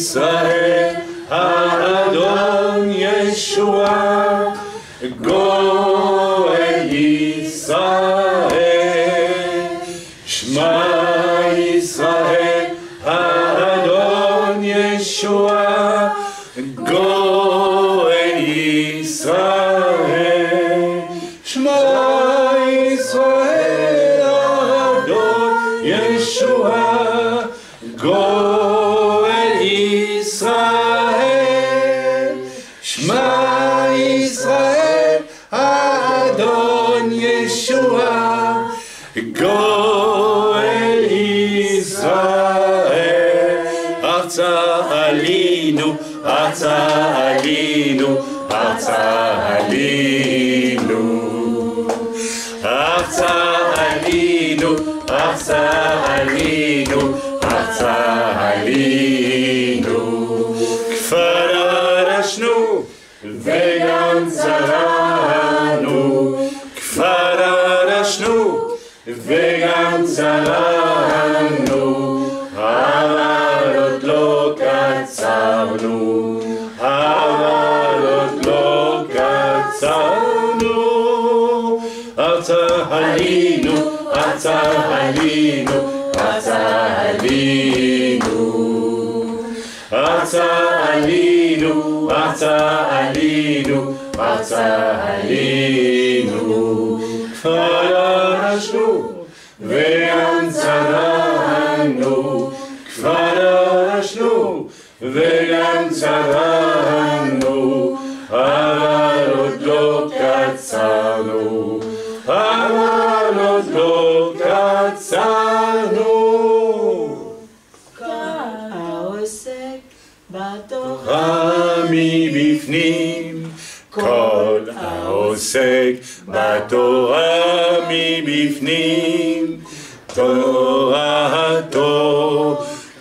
Israël, Adon Yeshua, Goel Israël, Shema Israël, Adon Yeshua, Goel Israël, Shema Israël, Adon Yeshua, Goel Israël, Shema Israël, Adon Yeshua, Goel Israël. Arza Alinu, Arza Alinu, Arza Alinu, Arza Alinu, Arza Alinu, Arza Alinu. Kfar arashnu vegam zaranu, Kfar arashnu vegam zaranu, Amarot lo katzarnu, Amarot lo katzarnu. Arza Alinu, Arza Alinu, Arza Alinu, Arza Alinu, Arza Alinu, Arza Alinu. Kfar arashnu vegam zaranu, Kfar arashnu vegam zaranu, Amarot lo katzarnu, Amarot lo katzarnu. העוסק בתורה תורה מבפנים, כל העוסק בתורה מבפנים, תורתו,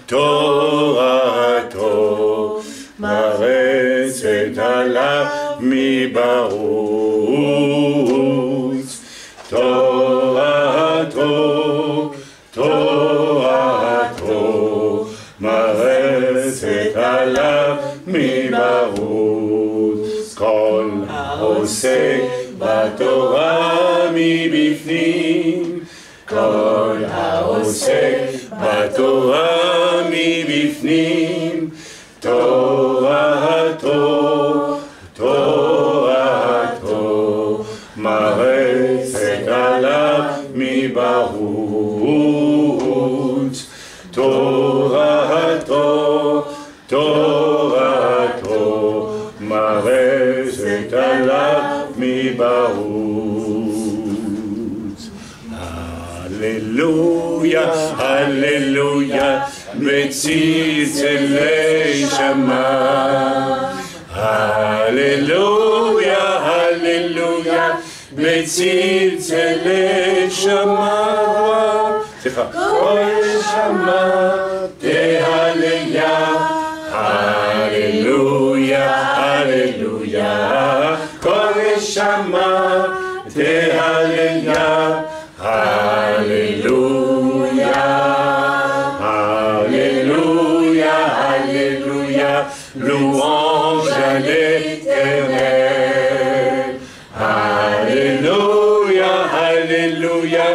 תורתו, מרצת עליו מבחוץ. תורתו, תורתו, מרצת עליו מבחוץ. כל העוסק בתורה מבפנים, כל העוסק בתורה מבפנים, תורתו, תורתו, מרצת עליו מבחוץ. תורתו, תורתו, מרצת עליו מבחוץ. הללויה, הללויה, בצלצלי שמיים. הללויה, הללויה, בצלצלי שמיים. סליחה. כל שמיים תהלליה, הללויה, הללויה. כל שמיים תהלליה, הללויה, הללויה, הללויה. Louange à l'Éternel. Alléluia, alléluia.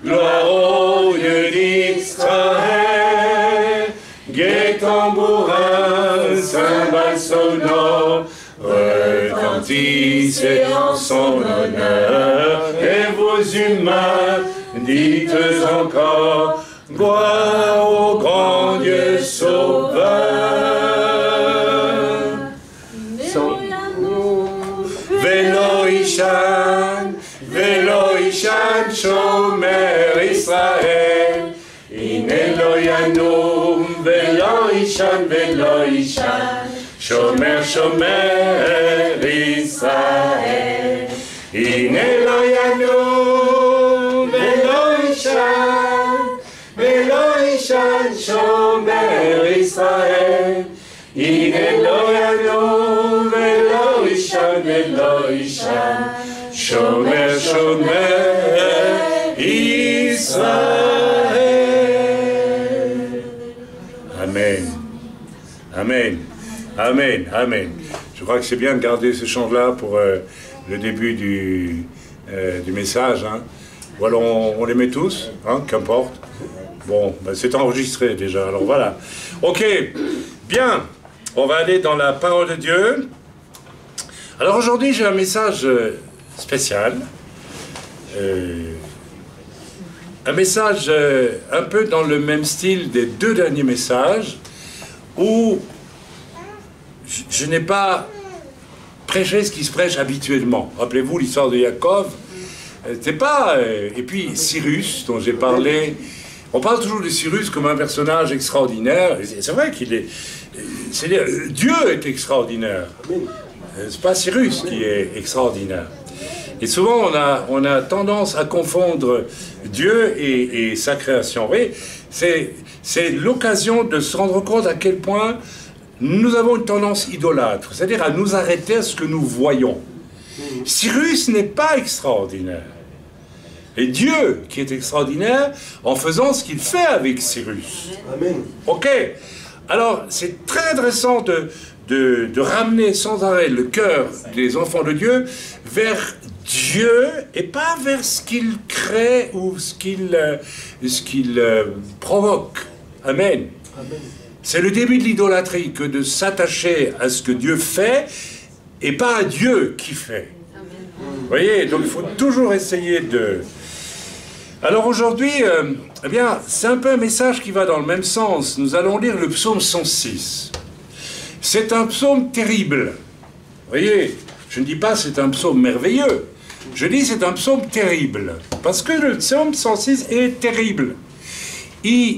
Gloire au Dieu d'Israël. Gai tambourin, cymbales sonores, retentissez en son honneur. Et vos humains, dites encore, gloire au grand Dieu sauveur. Velo Ishan, Shomer Israël. Ine lo yanum, Velo Ishan, Shomer, Shomer Israël. Ine lo yanum, Velo Ishan, Shomer Israël. Ine lo yanum, Velo Ishan, Shomer, Shomer Israël. Amen. Amen. Amen. Amen. Je crois que c'est bien de garder ce chant-là pour le début du message. Hein. Ou alors on les met tous, hein, qu'importe. Bon, ben c'est enregistré déjà, alors voilà. Ok, bien. On va aller dans la parole de Dieu. Alors aujourd'hui, j'ai un message spécial. Un message un peu dans le même style des deux derniers messages, où je n'ai pas prêché ce qui se prêche habituellement. Rappelez-vous l'histoire de Jacob. C'est pas... et puis Cyrus, dont j'ai parlé... On parle toujours de Cyrus comme un personnage extraordinaire. C'est vrai qu'il est... C'est-à-dire, Dieu est extraordinaire. C'est pas Cyrus qui est extraordinaire. Et souvent, on a tendance à confondre Dieu et sa création. Vous voyez, c'est l'occasion de se rendre compte à quel point nous avons une tendance idolâtre, c'est-à-dire à nous arrêter à ce que nous voyons. Cyrus n'est pas extraordinaire. Et Dieu qui est extraordinaire en faisant ce qu'il fait avec Cyrus. Amen. Ok. Alors, c'est très intéressant de ramener sans arrêt le cœur des enfants de Dieu vers Dieu et pas vers ce qu'il crée ou ce qu'il provoque. Amen. Amen. C'est le début de l'idolâtrie que de s'attacher à ce que Dieu fait et pas à Dieu qui fait. Vous voyez, donc il faut toujours essayer de... Alors aujourd'hui, eh bien, c'est un peu un message qui va dans le même sens. Nous allons lire le psaume 106. C'est un psaume terrible. Vous voyez, je ne dis pas c'est un psaume merveilleux. Je dis c'est un psaume terrible. Parce que le psaume 106 est terrible.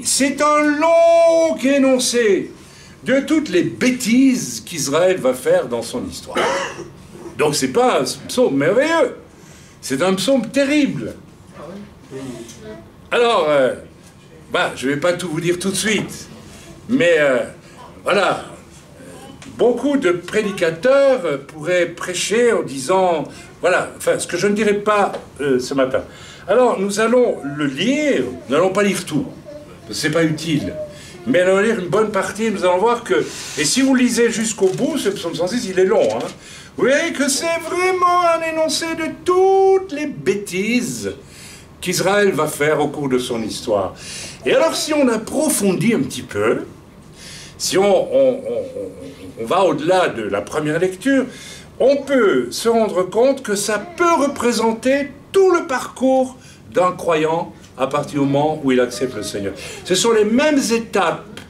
C'est un long énoncé de toutes les bêtises qu'Israël va faire dans son histoire. Donc c'est pas un psaume merveilleux. C'est un psaume terrible. Alors, je ne vais pas tout vous dire tout de suite, mais voilà, beaucoup de prédicateurs pourraient prêcher en disant, voilà, enfin, ce que je ne dirai pas ce matin. Alors, nous allons le lire, nous n'allons pas lire tout, ce n'est pas utile, mais nous allons lire une bonne partie, et nous allons voir que, et si vous lisez jusqu'au bout, ce psaume 106, il est long, hein, vous verrez que c'est vraiment un énoncé de toutes les bêtises qu'Israël va faire au cours de son histoire. Et alors, si on approfondit un petit peu, si on va au-delà de la première lecture, on peut se rendre compte que ça peut représenter tout le parcours d'un croyant à partir du moment où il accepte le Seigneur. Ce sont les mêmes étapes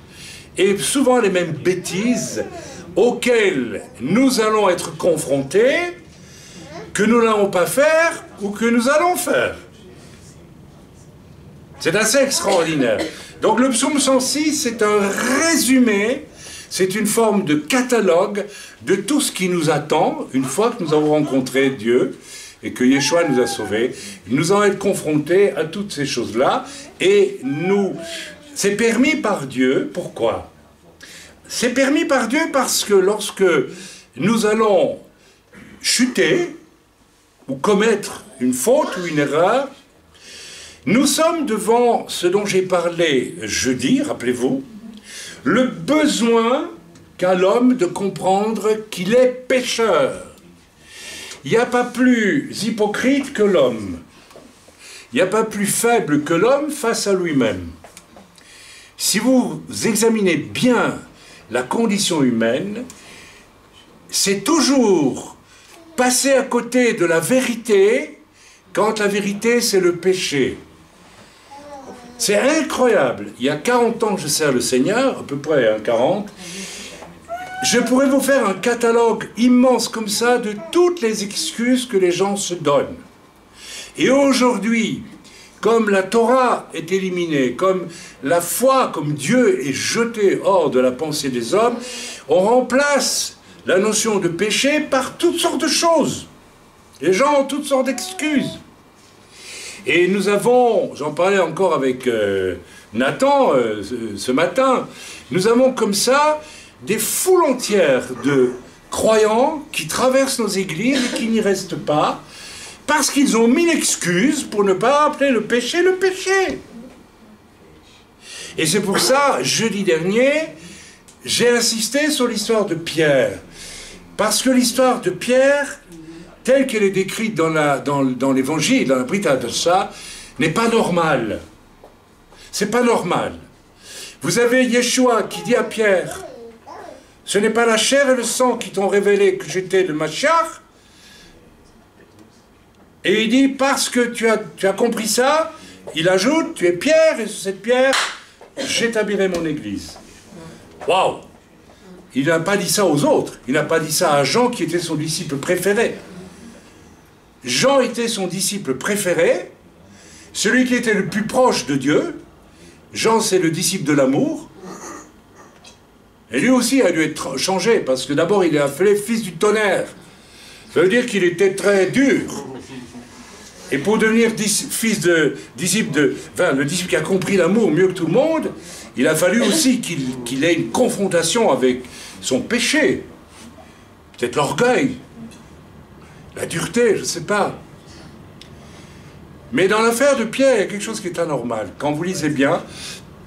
et souvent les mêmes bêtises auxquelles nous allons être confrontés, que nous n'allons pas faire ou que nous allons faire. C'est assez extraordinaire. Donc le psaume 106, c'est un résumé, c'est une forme de catalogue de tout ce qui nous attend une fois que nous avons rencontré Dieu et que Yeshua nous a sauvés. Nous allons être confrontés à toutes ces choses-là et c'est permis par Dieu. Pourquoi? C'est permis par Dieu parce que lorsque nous allons chuter ou commettre une faute ou une erreur, nous sommes devant ce dont j'ai parlé jeudi, rappelez-vous, le besoin qu'a l'homme de comprendre qu'il est pécheur. Il n'y a pas plus hypocrite que l'homme. Il n'y a pas plus faible que l'homme face à lui-même. Si vous examinez bien la condition humaine, c'est toujours passer à côté de la vérité quand la vérité c'est le péché. C'est incroyable. Il y a 40 ans que je sers le Seigneur, à peu près 40. Je pourrais vous faire un catalogue immense comme ça de toutes les excuses que les gens se donnent. Et aujourd'hui, comme la Torah est éliminée, comme la foi, comme Dieu est jeté hors de la pensée des hommes, on remplace la notion de péché par toutes sortes de choses. Les gens ont toutes sortes d'excuses. Et nous avons, j'en parlais encore avec Nathan ce matin, nous avons comme ça des foules entières de croyants qui traversent nos églises et qui n'y restent pas, parce qu'ils ont mis l'excuse pour ne pas appeler le péché le péché. Et c'est pour ça, jeudi dernier, j'ai insisté sur l'histoire de Pierre. Parce que l'histoire de Pierre, telle qu'elle est décrite dans l'évangile, dans la Brita de ça, n'est pas normale. C'est pas normal. Vous avez Yeshua qui dit à Pierre, ce n'est pas la chair et le sang qui t'ont révélé que j'étais le Mashiach. Et il dit, parce que tu as compris ça, il ajoute, tu es Pierre, et sur cette pierre, j'établirai mon église. Waouh! Il n'a pas dit ça aux autres. Il n'a pas dit ça à Jean qui était son disciple préféré. Jean était son disciple préféré, celui qui était le plus proche de Dieu. Jean, c'est le disciple de l'amour. Et lui aussi a dû être changé, parce que d'abord il est appelé fils du tonnerre. Ça veut dire qu'il était très dur. Et pour devenir le disciple qui a compris l'amour mieux que tout le monde, il a fallu aussi qu'il ait une confrontation avec son péché. Peut-être l'orgueil, la dureté, je ne sais pas. Mais dans l'affaire de Pierre, il y a quelque chose qui est anormal, quand vous lisez bien.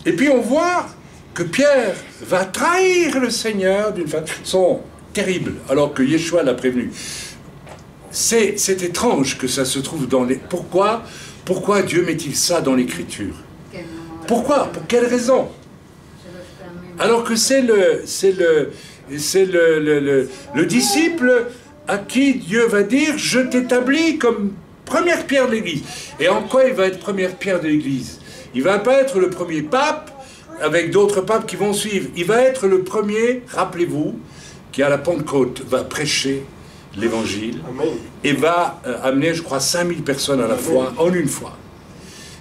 Et puis on voit que Pierre va trahir le Seigneur d'une façon terrible, alors que Yeshua l'a prévenu. C'est étrange que ça se trouve dans les... Pourquoi Dieu met-il ça dans l'Écriture? Pourquoi? Pour quelle raison? Alors que c'est le disciple à qui Dieu va dire, je t'établis comme première pierre de l'Église. Et en quoi il va être première pierre de l'Église? Il ne va pas être le premier pape, avec d'autres papes qui vont suivre. Il va être le premier, rappelez-vous, qui à la Pentecôte va prêcher l'Évangile et va amener, je crois, 5000 personnes à la fois, en une fois.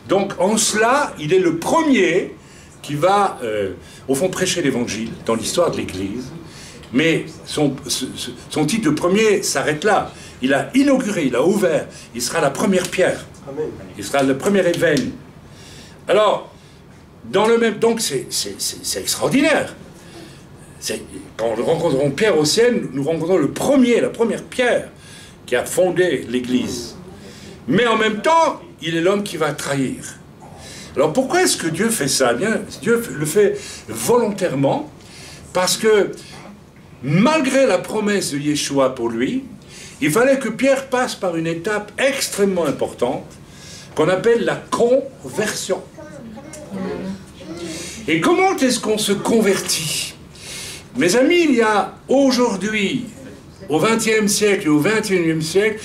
Donc, en cela, il est le premier qui va, au fond, prêcher l'Évangile dans l'histoire de l'Église. Mais son titre de premier s'arrête là. Il a inauguré, il a ouvert. Il sera la première pierre. Il sera le premier événement. Alors, dans le même... Donc, c'est extraordinaire. Quand nous rencontrons Pierre au ciel, nous rencontrons la première pierre qui a fondé l'Église. Mais en même temps, il est l'homme qui va trahir. Alors pourquoi est-ce que Dieu fait ça? Bien, Dieu le fait volontairement, parce que malgré la promesse de Yeshua pour lui, il fallait que Pierre passe par une étape extrêmement importante, qu'on appelle la conversion. Et comment est-ce qu'on se convertit? Mes amis, il y a aujourd'hui, au XXe siècle et au XXIe siècle,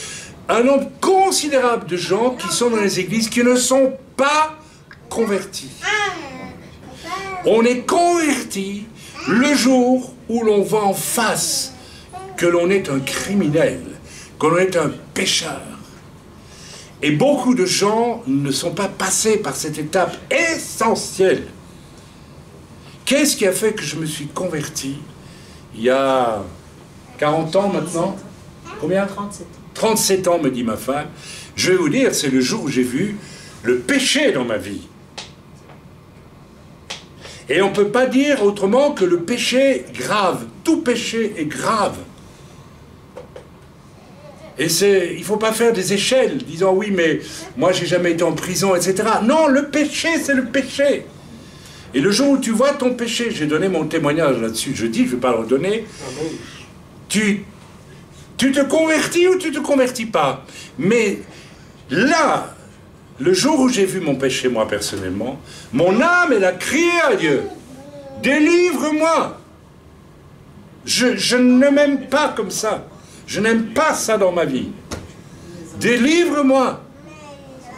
un nombre considérable de gens qui sont dans les églises qui ne sont pas convertis. On est converti le jour où l'on voit en face que l'on est un criminel, que l'on est un pécheur. Et beaucoup de gens ne sont pas passés par cette étape essentielle. Qu'est-ce qui a fait que je me suis converti il y a 40 ans maintenant? Combien? 37 ans. 37 ans, me dit ma femme. Je vais vous dire, c'est le jour où j'ai vu le péché dans ma vie. Et on ne peut pas dire autrement que le péché est grave. Tout péché est grave. Et il ne faut pas faire des échelles, disant oui, mais moi j'ai jamais été en prison, etc. Non, le péché, c'est le péché. Et le jour où tu vois ton péché, j'ai donné mon témoignage là-dessus, je dis, je ne vais pas le redonner, tu te convertis ou tu ne te convertis pas. Mais là, le jour où j'ai vu mon péché, moi personnellement, mon âme, elle a crié à Dieu, délivre-moi. Je ne m'aime pas comme ça. Je n'aime pas ça dans ma vie. Délivre-moi.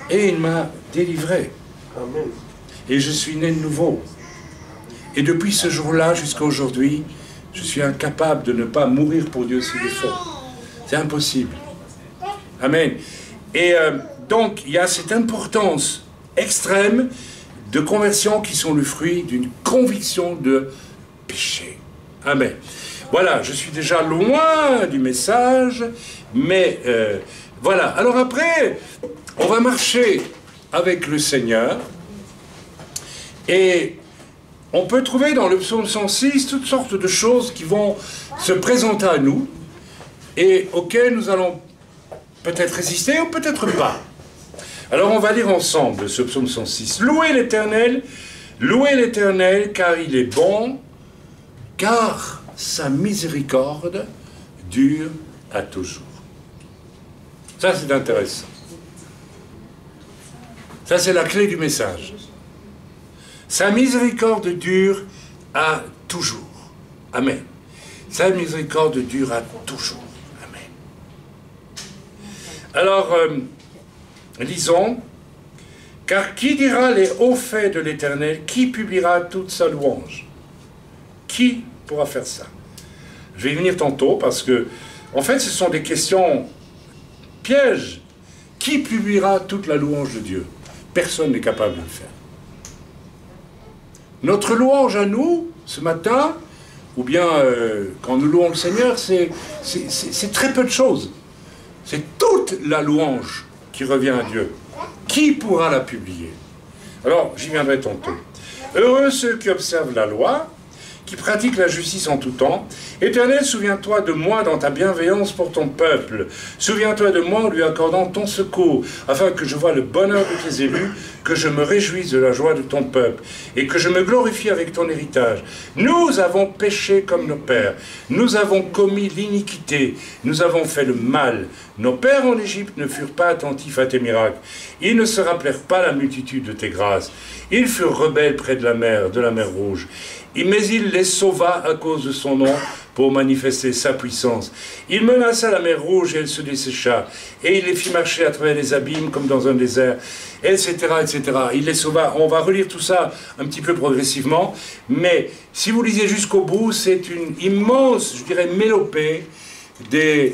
Et il m'a délivré. Amen. Et je suis né de nouveau. Et depuis ce jour-là jusqu'à aujourd'hui, je suis incapable de ne pas mourir pour Dieu s'il le faut. C'est impossible. Amen. Et donc, il y a cette importance extrême de conversion qui sont le fruit d'une conviction de péché. Amen. Voilà, je suis déjà loin du message, mais voilà. Alors après, on va marcher avec le Seigneur. Et on peut trouver dans le psaume 106 toutes sortes de choses qui vont se présenter à nous et auxquelles nous allons peut-être résister ou peut-être pas. Alors on va lire ensemble ce psaume 106. Louez l'Éternel car il est bon, car sa miséricorde dure à toujours. Ça, c'est intéressant. Ça, c'est la clé du message. Sa miséricorde dure à toujours. Amen. Sa miséricorde dure à toujours. Amen. Alors, lisons. Car qui dira les hauts faits de l'Éternel? Qui publiera toute sa louange? Qui pourra faire ça? Je vais y venir tantôt parce que, en fait, ce sont des questions pièges. Qui publiera toute la louange de Dieu? Personne n'est capable de le faire. Notre louange à nous, ce matin, ou bien quand nous louons le Seigneur, c'est très peu de choses. C'est toute la louange qui revient à Dieu. Qui pourra la publier? Alors, j'y viendrai tantôt. Heureux ceux qui observent la loi, qui pratiquent la justice en tout temps. Éternel, souviens-toi de moi dans ta bienveillance pour ton peuple. Souviens-toi de moi en lui accordant ton secours, afin que je voie le bonheur de tes élus, que je me réjouisse de la joie de ton peuple, et que je me glorifie avec ton héritage. Nous avons péché comme nos pères. Nous avons commis l'iniquité. Nous avons fait le mal. Nos pères en Égypte ne furent pas attentifs à tes miracles. Ils ne se rappelèrent pas la multitude de tes grâces. Ils furent rebelles près de la mer Rouge. Mais il les sauva à cause de son nom pour manifester sa puissance. Il menaça la mer Rouge et elle se dessécha. Et il les fit marcher à travers les abîmes comme dans un désert, etc., etc. Il les sauva. On va relire tout ça un petit peu progressivement. Mais si vous lisez jusqu'au bout, c'est une immense, je dirais, mélopée de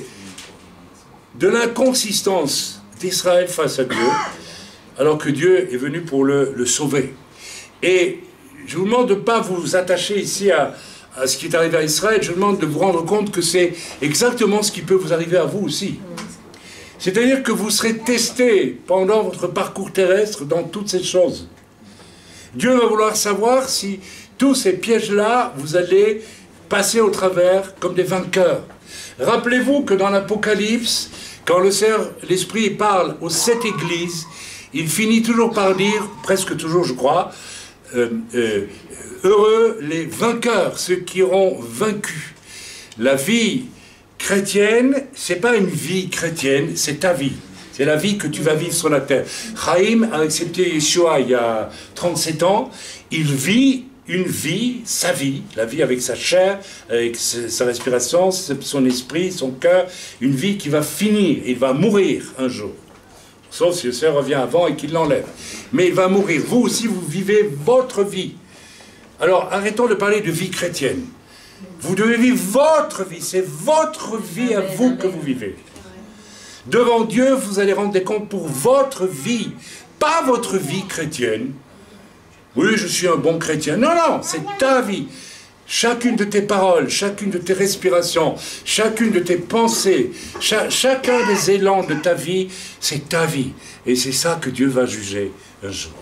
l'inconsistance d'Israël face à Dieu, alors que Dieu est venu pour le sauver. Et je vous demande de ne pas vous attacher ici à ce qui est arrivé à Israël. Je vous demande de vous rendre compte que c'est exactement ce qui peut vous arriver à vous aussi. C'est-à-dire que vous serez testé pendant votre parcours terrestre dans toutes ces choses. Dieu va vouloir savoir si tous ces pièges-là, vous allez passer au travers comme des vainqueurs. Rappelez-vous que dans l'Apocalypse, quand l'Esprit parle aux 7 églises, il finit toujours par dire, presque toujours je crois, heureux les vainqueurs, ceux qui auront vaincu. La vie chrétienne, c'est pas une vie chrétienne, c'est ta vie. C'est la vie que tu vas vivre sur la terre. Chaim a accepté Yeshua il y a 37 ans. Il vit une vie, sa vie, la vie avec sa chair, avec sa respiration, son esprit, son cœur, une vie qui va finir. Il va mourir un jour. Sauf si le Seigneur revient avant et qu'il l'enlève. Mais il va mourir. Vous aussi, vous vivez votre vie. Alors, arrêtons de parler de vie chrétienne. Vous devez vivre votre vie. C'est votre vie à vous que vous vivez. Devant Dieu, vous allez rendre des comptes pour votre vie. Pas votre vie chrétienne. Oui, je suis un bon chrétien. Non, non, c'est ta vie. Chacune de tes paroles, chacune de tes respirations, chacune de tes pensées, chacun des élans de ta vie, c'est ta vie. Et c'est ça que Dieu va juger un jour.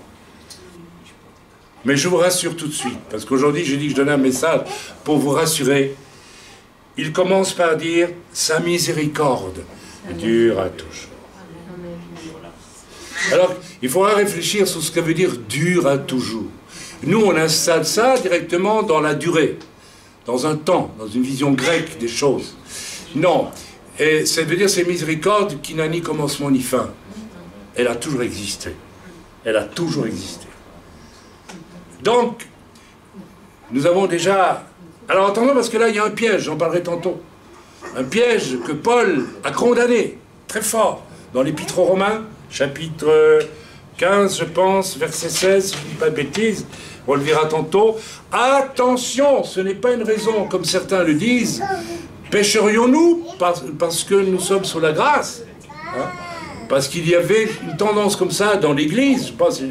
Mais je vous rassure tout de suite, parce qu'aujourd'hui j'ai dit que je donnais un message pour vous rassurer. Il commence par dire « Sa miséricorde dure à toujours ». Alors, il faudra réfléchir sur ce que veut dire « dur à toujours ». Nous, on installe ça directement dans la durée, dans un temps, dans une vision grecque des choses. Non, et ça veut dire c'est miséricorde qui n'a ni commencement ni fin. Elle a toujours existé. Elle a toujours existé. Donc, nous avons déjà... Alors attendons, parce que là, il y a un piège, j'en parlerai tantôt. Un piège que Paul a condamné, très fort, dans l'Épître aux Romains, chapitre 15, je pense, verset 16, si je ne dis pas de bêtises, on le verra tantôt. Attention, ce n'est pas une raison, comme certains le disent, pécherions-nous parce que nous sommes sous la grâce, hein? Parce qu'il y avait une tendance comme ça dans l'Église, je pense,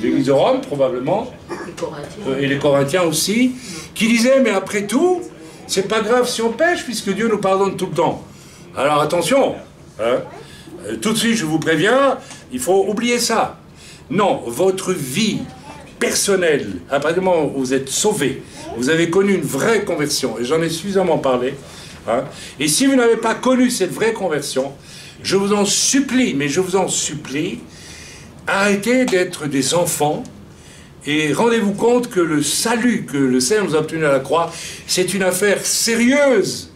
l'Église de Rome probablement, et les Corinthiens aussi, qui disaient, mais après tout, c'est pas grave si on pêche, puisque Dieu nous pardonne tout le temps. Alors attention, hein? Tout de suite je vous préviens, il faut oublier ça. Non, votre vie personnelle, à partir du moment où vous êtes sauvé, vous avez connu une vraie conversion, et j'en ai suffisamment parlé, hein? Et si vous n'avez pas connu cette vraie conversion, je vous en supplie, mais je vous en supplie, arrêtez d'être des enfants Et rendez-vous compte que le salut que le Seigneur nous a obtenu à la croix, c'est une affaire sérieuse.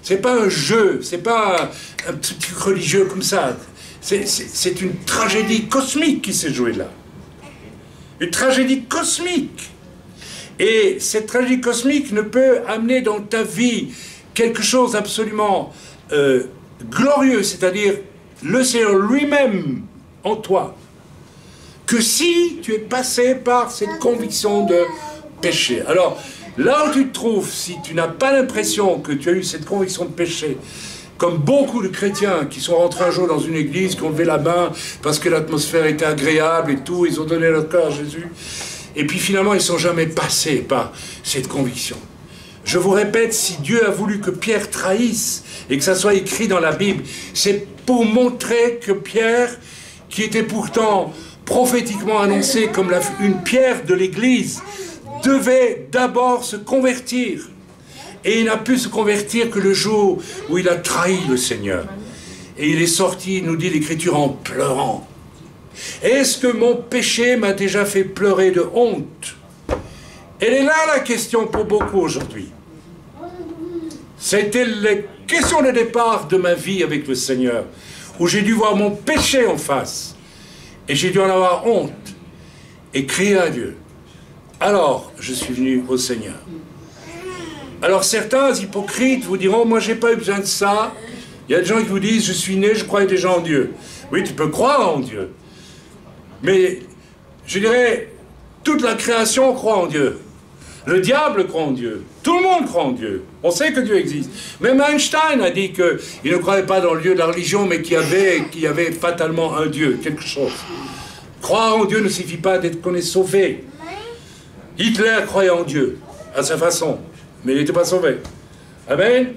C'est pas un jeu, c'est pas un petit truc religieux comme ça. C'est une tragédie cosmique qui s'est jouée là. Une tragédie cosmique. Et cette tragédie cosmique ne peut amener dans ta vie quelque chose d'absolument glorieux, c'est-à-dire le Seigneur lui-même en toi, que si tu es passé par cette conviction de péché. Alors, là où tu te trouves, si tu n'as pas l'impression que tu as eu cette conviction de péché, comme beaucoup de chrétiens qui sont rentrés un jour dans une église, qui ont levé la main parce que l'atmosphère était agréable et tout, ils ont donné leur cœur à Jésus, et puis finalement ils ne sont jamais passés par cette conviction. Je vous répète, si Dieu a voulu que Pierre trahisse et que ça soit écrit dans la Bible, c'est pour montrer que Pierre, qui était pourtant prophétiquement annoncé comme une pierre de l'Église, devait d'abord se convertir. Et il n'a pu se convertir que le jour où il a trahi le Seigneur. Et il est sorti, nous dit l'Écriture, en pleurant. Est-ce que mon péché m'a déjà fait pleurer de honte? Elle est là la question pour beaucoup aujourd'hui. C'était la question de départ de ma vie avec le Seigneur, où j'ai dû voir mon péché en face. Et j'ai dû en avoir honte et crier à Dieu. Alors, je suis venu au Seigneur. Alors, certains hypocrites vous diront, moi, j'ai pas eu besoin de ça. Il y a des gens qui vous disent, je suis né, je croyais déjà en Dieu. Oui, tu peux croire en Dieu. Mais, je dirais, toute la création croit en Dieu. Le diable croit en Dieu. Tout le monde croit en Dieu. On sait que Dieu existe. Même Einstein a dit qu'il ne croyait pas dans le Dieu de la religion, mais qu'il y avait fatalement un Dieu, quelque chose. Croire en Dieu ne suffit pas d'être qu'on est sauvé. Hitler croyait en Dieu, à sa façon, mais il n'était pas sauvé. Amen.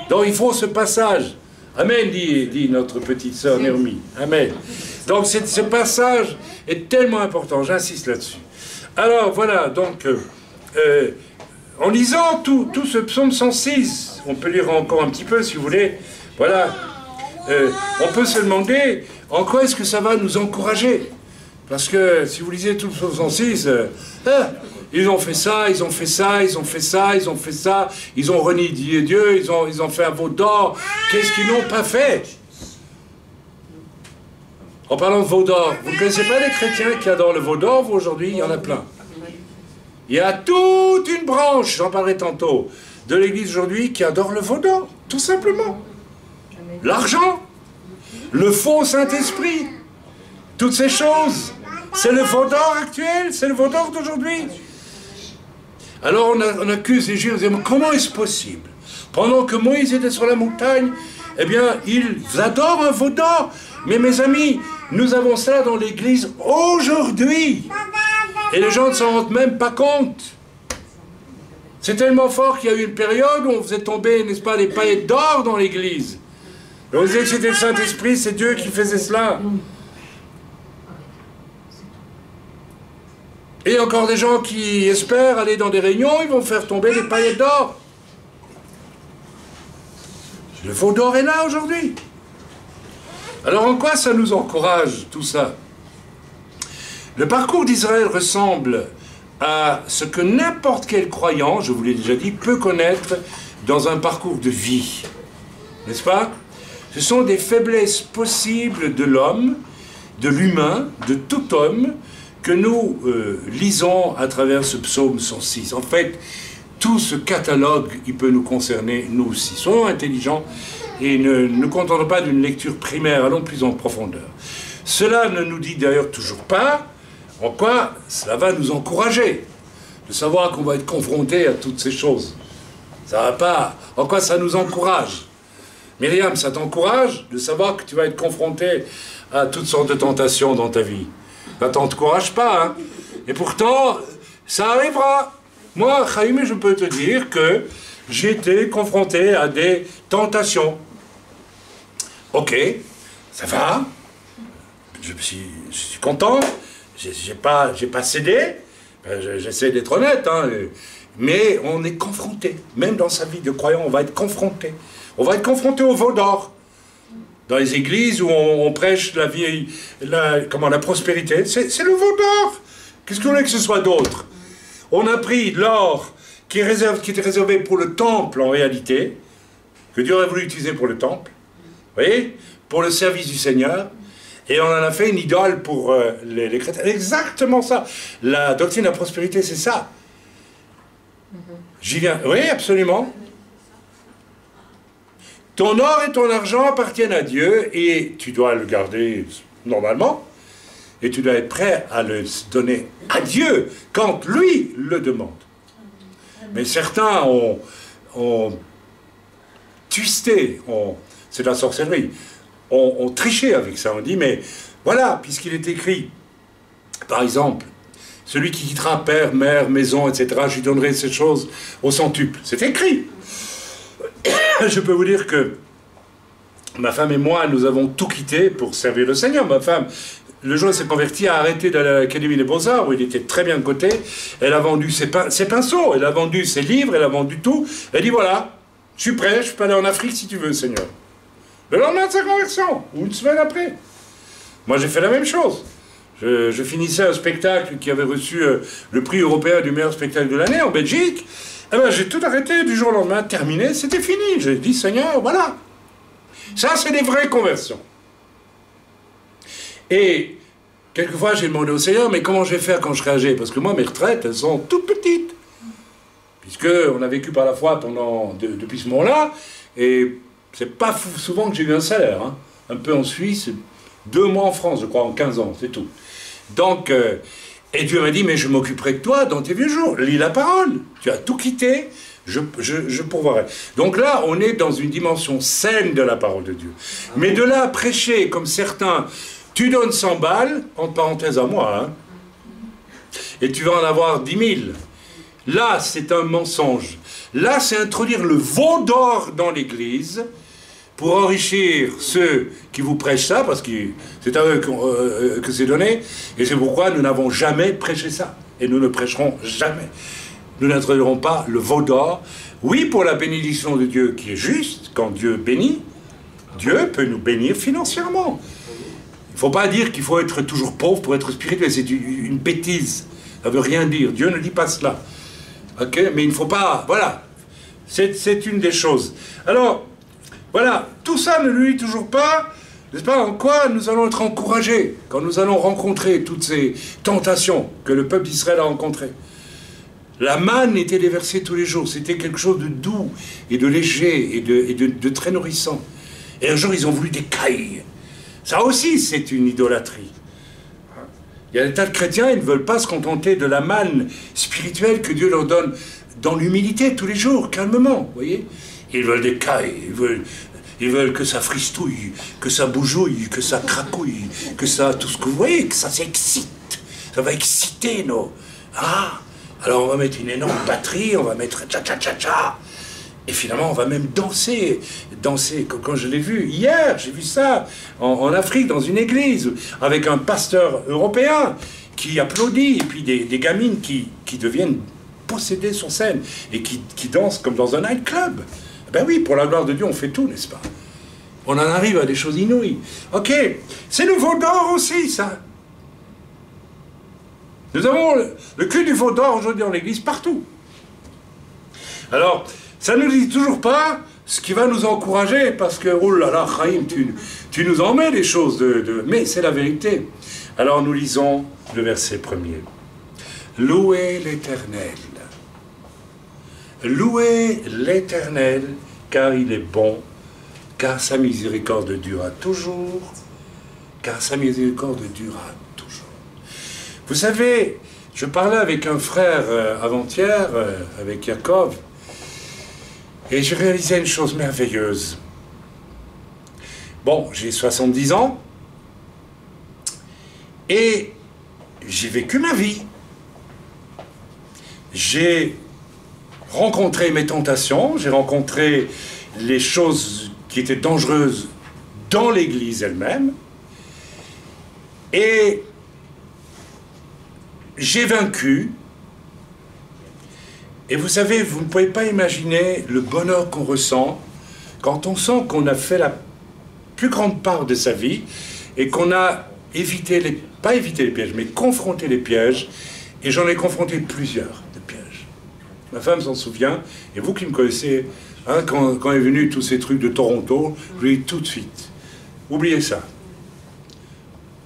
Donc il faut ce passage. Amen, dit notre petite sœur Naomi. Amen. Donc ce passage est tellement important, j'insiste là-dessus. Alors voilà, donc, en lisant tout ce psaume 106, on peut lire encore un petit peu si vous voulez, voilà, on peut se demander en quoi est-ce que ça va nous encourager. Parce que si vous lisez tout le psaume 106, ils ont fait ça, ils ont fait ça, ils ont fait ça, ils ont fait ça, ils ont renié Dieu, ils ont fait un veau d'or. Qu'est-ce qu'ils n'ont pas fait? En parlant de veau d'or, vous ne connaissez pas les chrétiens qui adorent le veau d'or, vous, aujourd'hui? Il y en a plein. Il y a toute une branche, j'en parlerai tantôt, de l'Église aujourd'hui qui adore le veau d'or, tout simplement. L'argent, le faux Saint-Esprit, toutes ces choses, c'est le veau d'or actuel, c'est le veau d'or d'aujourd'hui. Alors on accuse les Juifs, on dit, comment est-ce possible? Pendant que Moïse était sur la montagne, eh bien, ils adorent un veau d'or. Mais mes amis, nous avons ça dans l'Église aujourd'hui. Et les gens ne s'en rendent même pas compte. C'est tellement fort qu'il y a eu une période où on faisait tomber, n'est-ce pas, des paillettes d'or dans l'Église. On disait que c'était le Saint-Esprit, c'est Dieu qui faisait cela. Et il y a encore des gens qui espèrent aller dans des réunions, ils vont faire tomber des paillettes d'or. Le veau d'or est là aujourd'hui. Alors en quoi ça nous encourage, tout ça? Le parcours d'Israël ressemble à ce que n'importe quel croyant, je vous l'ai déjà dit, peut connaître dans un parcours de vie. N'est-ce pas? Ce sont des faiblesses possibles de l'homme, de l'humain, de tout homme, que nous lisons à travers ce psaume 106. En fait, tout ce catalogue, il peut nous concerner, nous aussi. Soyons intelligents et ne nous contentons pas d'une lecture primaire, allons plus en profondeur. Cela ne nous dit d'ailleurs toujours pas en quoi cela va nous encourager, de savoir qu'on va être confronté à toutes ces choses. Ça va pas. En quoi ça nous encourage? Myriam, ça t'encourage de savoir que tu vas être confronté à toutes sortes de tentations dans ta vie? Ça t'encourage pas, hein? Et pourtant, ça arrivera. Moi, Chaim, je peux te dire que j'ai été confronté à des tentations. Ok, ça va. Je suis content. J'ai pas cédé. J'essaie d'être honnête, hein. Mais on est confronté. Même dans sa vie de croyant, on va être confronté. On va être confronté au veau d'or. Dans les églises où on prêche la prospérité, c'est le veau d'or. Qu'est-ce que vous voulez que ce soit d'autre? On a pris l'or qui était réservé pour le temple en réalité, que Dieu aurait voulu utiliser pour le temple, vous voyez, pour le service du Seigneur, et on en a fait une idole pour les chrétiens. Exactement ça. La doctrine de la prospérité, c'est ça. J'y viens. Oui, absolument. Ton or et ton argent appartiennent à Dieu et tu dois le garder normalement et tu dois être prêt à le donner à Dieu quand lui le demande. Mais certains ont twisté, c'est de la sorcellerie, ont triché avec ça. On dit, mais voilà, puisqu'il est écrit, par exemple, celui qui quittera père, mère, maison, etc., je lui donnerai ces choses au centuple. C'est écrit. Je peux vous dire que ma femme et moi, nous avons tout quitté pour servir le Seigneur. Ma femme, le jour où elle s'est convertie, a arrêté d'aller à l'Académie des Beaux-Arts, où il était très bien coté. Elle a vendu ses pinceaux, elle a vendu ses livres, elle a vendu tout. Elle dit, voilà, je suis prêt, je peux aller en Afrique si tu veux, Seigneur. Le lendemain de sa conversion, ou une semaine après. Moi, j'ai fait la même chose. Je finissais un spectacle qui avait reçu le prix européen du meilleur spectacle de l'année en Belgique. Eh ben, j'ai tout arrêté du jour au lendemain, terminé, c'était fini. J'ai dit, Seigneur, voilà. Ça, c'est des vraies conversions. Et quelquefois, j'ai demandé au Seigneur, mais comment je vais faire quand je serai âgé? Parce que moi, mes retraites, elles sont toutes petites. Puisqu'on a vécu par la foi depuis ce moment-là, et c'est pas souvent que j'ai eu un salaire. Hein. Un peu en Suisse, 2 mois en France, je crois, en 15 ans, c'est tout. Donc, et Dieu m'a dit, mais je m'occuperai de toi dans tes vieux jours. Lis la parole. Tu as tout quitté, je pourvoirai. Donc là, on est dans une dimension saine de la parole de Dieu. Mais de là à prêcher, comme certains, tu donnes 100 balles, entre parenthèses à moi, hein, et tu vas en avoir 10 000. Là, c'est un mensonge. Là, c'est introduire le veau d'or dans l'Église, pour enrichir ceux qui vous prêchent ça, parce que c'est à eux que c'est donné, et c'est pourquoi nous n'avons jamais prêché ça, et nous ne prêcherons jamais. Nous n'introduirons pas le veau d'or, oui, pour la bénédiction de Dieu qui est juste, quand Dieu bénit, Dieu peut nous bénir financièrement. Il ne faut pas dire qu'il faut être toujours pauvre pour être spirituel, c'est une bêtise, ça ne veut rien dire, Dieu ne dit pas cela. Ok, mais il ne faut pas, voilà, c'est une des choses. Alors, voilà, tout ça ne lui dit toujours pas, n'est-ce pas, en quoi nous allons être encouragés quand nous allons rencontrer toutes ces tentations que le peuple d'Israël a rencontrées. La manne était déversée tous les jours, c'était quelque chose de doux et de léger et de très nourrissant. Et un jour, ils ont voulu des cailles. Ça aussi, c'est une idolâtrie. Il y a des tas de chrétiens, ils ne veulent pas se contenter de la manne spirituelle que Dieu leur donne dans l'humilité tous les jours, calmement, vous voyez. Ils veulent des cailles, ils veulent que ça fristouille, que ça bougeouille, que ça cracouille, que ça, tout ce que vous voyez, que ça s'excite. Ça va exciter nos... Ah, alors on va mettre une énorme batterie, on va mettre tcha-tcha-tcha-tcha. Et finalement, on va même danser. Danser, quand je l'ai vu hier, j'ai vu ça en Afrique, dans une église, avec un pasteur européen qui applaudit, et puis des gamines qui deviennent possédées sur scène, et qui dansent comme dans un nightclub. Ben oui, pour la gloire de Dieu, on fait tout, n'est-ce pas? On en arrive à des choses inouïes. Ok, c'est le veau d'or aussi, ça. Nous avons le culte du veau d'or aujourd'hui dans l'église, partout. Alors, ça ne nous dit toujours pas ce qui va nous encourager, parce que, oh là là, Chaim, tu nous en mets des choses mais c'est la vérité. Alors nous lisons le verset 1er. Louez l'Éternel. Louez l'Éternel, car il est bon, car sa miséricorde durera toujours, car sa miséricorde durera toujours. Vous savez, je parlais avec un frère avant-hier, avec Jacob, et je réalisais une chose merveilleuse. Bon, j'ai 70 ans, et j'ai vécu ma vie. J'ai rencontré mes tentations, j'ai rencontré les choses qui étaient dangereuses dans l'Église elle-même, et j'ai vaincu. Et vous savez, vous ne pouvez pas imaginer le bonheur qu'on ressent quand on sent qu'on a fait la plus grande part de sa vie et qu'on a évité pas évité les pièges, mais confronté les pièges Et j'en ai confronté plusieurs de pièges. Ma femme s'en souvient, et vous qui me connaissez, hein, quand est venu tous ces trucs de Toronto, je lui ai dit tout de suite, oubliez ça.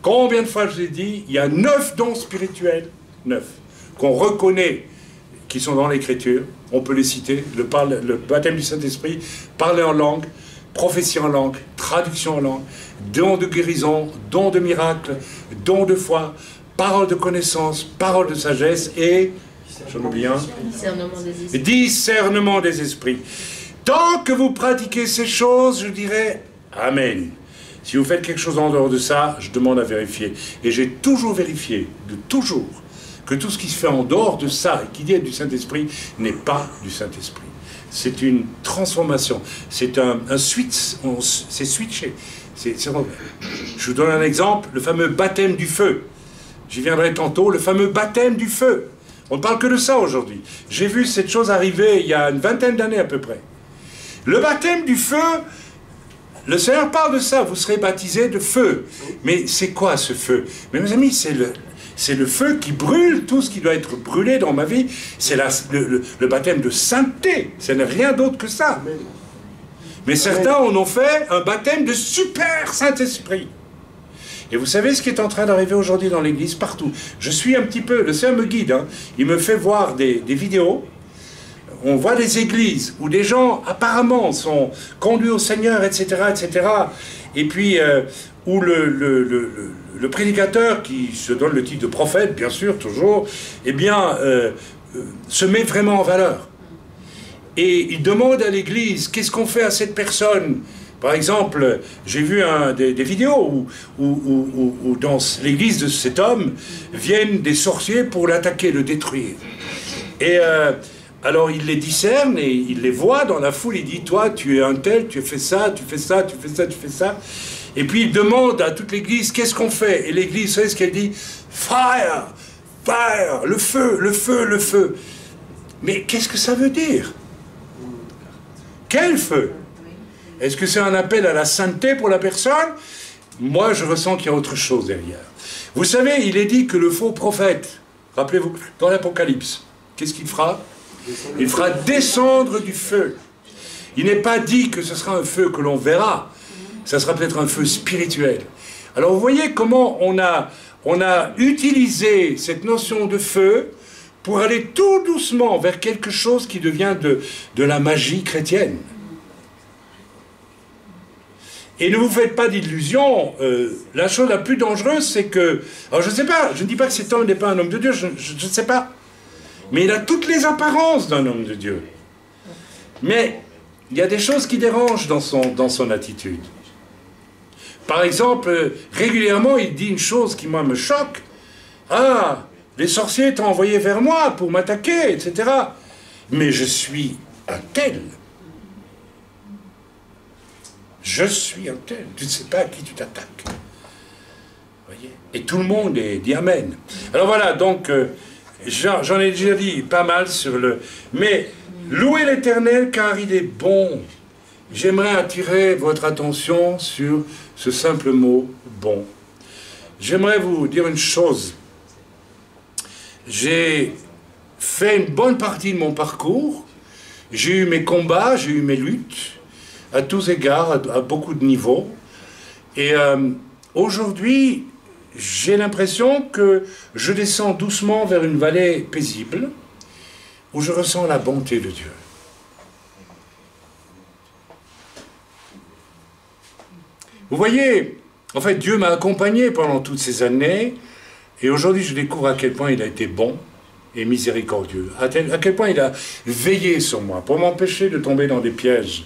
Combien de fois je vous ai dit, il y a 9 dons spirituels, 9, qu'on reconnaît, qui sont dans l'Écriture, on peut les citer, le baptême du Saint-Esprit, parler en langue, prophétie en langue, traduction en langue, don de guérison, don de miracle, don de foi, parole de connaissance, parole de sagesse et, j'en oublie un, discernement des esprits. Tant que vous pratiquez ces choses, je dirais Amen. Si vous faites quelque chose en dehors de ça, je demande à vérifier. Et j'ai toujours vérifié, que tout ce qui se fait en dehors de ça, et qui dit être du Saint-Esprit, n'est pas du Saint-Esprit. C'est une transformation. C'est un switch, c'est switché. Je vous donne un exemple, le fameux baptême du feu. J'y viendrai tantôt, le fameux baptême du feu. On ne parle que de ça aujourd'hui. J'ai vu cette chose arriver il y a une vingtaine d'années à peu près. Le baptême du feu, le Seigneur parle de ça, vous serez baptisés de feu. Mais c'est quoi ce feu? Mais mes amis, c'est le feu qui brûle tout ce qui doit être brûlé dans ma vie. C'est le baptême de sainteté. Ce n'est rien d'autre que ça. Mais certains en ont fait un baptême de super Saint-Esprit. Et vous savez ce qui est en train d'arriver aujourd'hui dans l'Église, partout. Je suis un petit peu, le Seigneur me guide, hein. Il me fait voir des vidéos. On voit des églises où des gens apparemment sont conduits au Seigneur, etc., etc. Et puis où le prédicateur, qui se donne le titre de prophète, bien sûr, toujours, eh bien, se met vraiment en valeur. Et il demande à l'Église, qu'est-ce qu'on fait à cette personne? Par exemple, j'ai vu des vidéos où dans l'église de cet homme viennent des sorciers pour l'attaquer, le détruire. Et alors il les discerne et il les voit dans la foule, il dit, toi tu es un tel, tu fais ça, tu fais ça, tu fais ça, tu fais ça. Et puis il demande à toute l'église, qu'est-ce qu'on fait? Et l'église, vous savez ce qu'elle dit? Fire, fire, le feu, le feu, le feu. Mais qu'est-ce que ça veut dire? Quel feu? Est-ce que c'est un appel à la sainteté pour la personne? Moi, je ressens qu'il y a autre chose derrière. Vous savez, il est dit que le faux prophète, rappelez-vous, dans l'Apocalypse, qu'est-ce qu'il fera? Il fera descendre du feu. Il n'est pas dit que ce sera un feu que l'on verra. Ça sera peut-être un feu spirituel. Alors vous voyez comment on a utilisé cette notion de feu pour aller tout doucement vers quelque chose qui devient de la magie chrétienne. Et ne vous faites pas d'illusions, la chose la plus dangereuse, c'est que... Alors je ne sais pas, je ne dis pas que cet homme n'est pas un homme de Dieu, je ne sais pas. Mais il a toutes les apparences d'un homme de Dieu. Mais il y a des choses qui dérangent dans son attitude. Par exemple, régulièrement, il dit une chose qui, moi, me choque. Ah, les sorciers t'ont envoyé vers moi pour m'attaquer, etc. Mais je suis un tel. Je suis un tel. Tu ne sais pas à qui tu t'attaques. Voyez. Et tout le monde dit Amen. Alors voilà, donc, j'en ai déjà dit pas mal sur le... Mais louez l'Éternel car il est bon. J'aimerais attirer votre attention sur ce simple mot « bon ». J'aimerais vous dire une chose. J'ai fait une bonne partie de mon parcours. J'ai eu mes combats, j'ai eu mes luttes, à tous égards, à beaucoup de niveaux. Et aujourd'hui, j'ai l'impression que je descends doucement vers une vallée paisible, où je ressens la bonté de Dieu. Vous voyez, en fait, Dieu m'a accompagné pendant toutes ces années, et aujourd'hui je découvre à quel point il a été bon et miséricordieux, à quel point il a veillé sur moi, pour m'empêcher de tomber dans des pièges,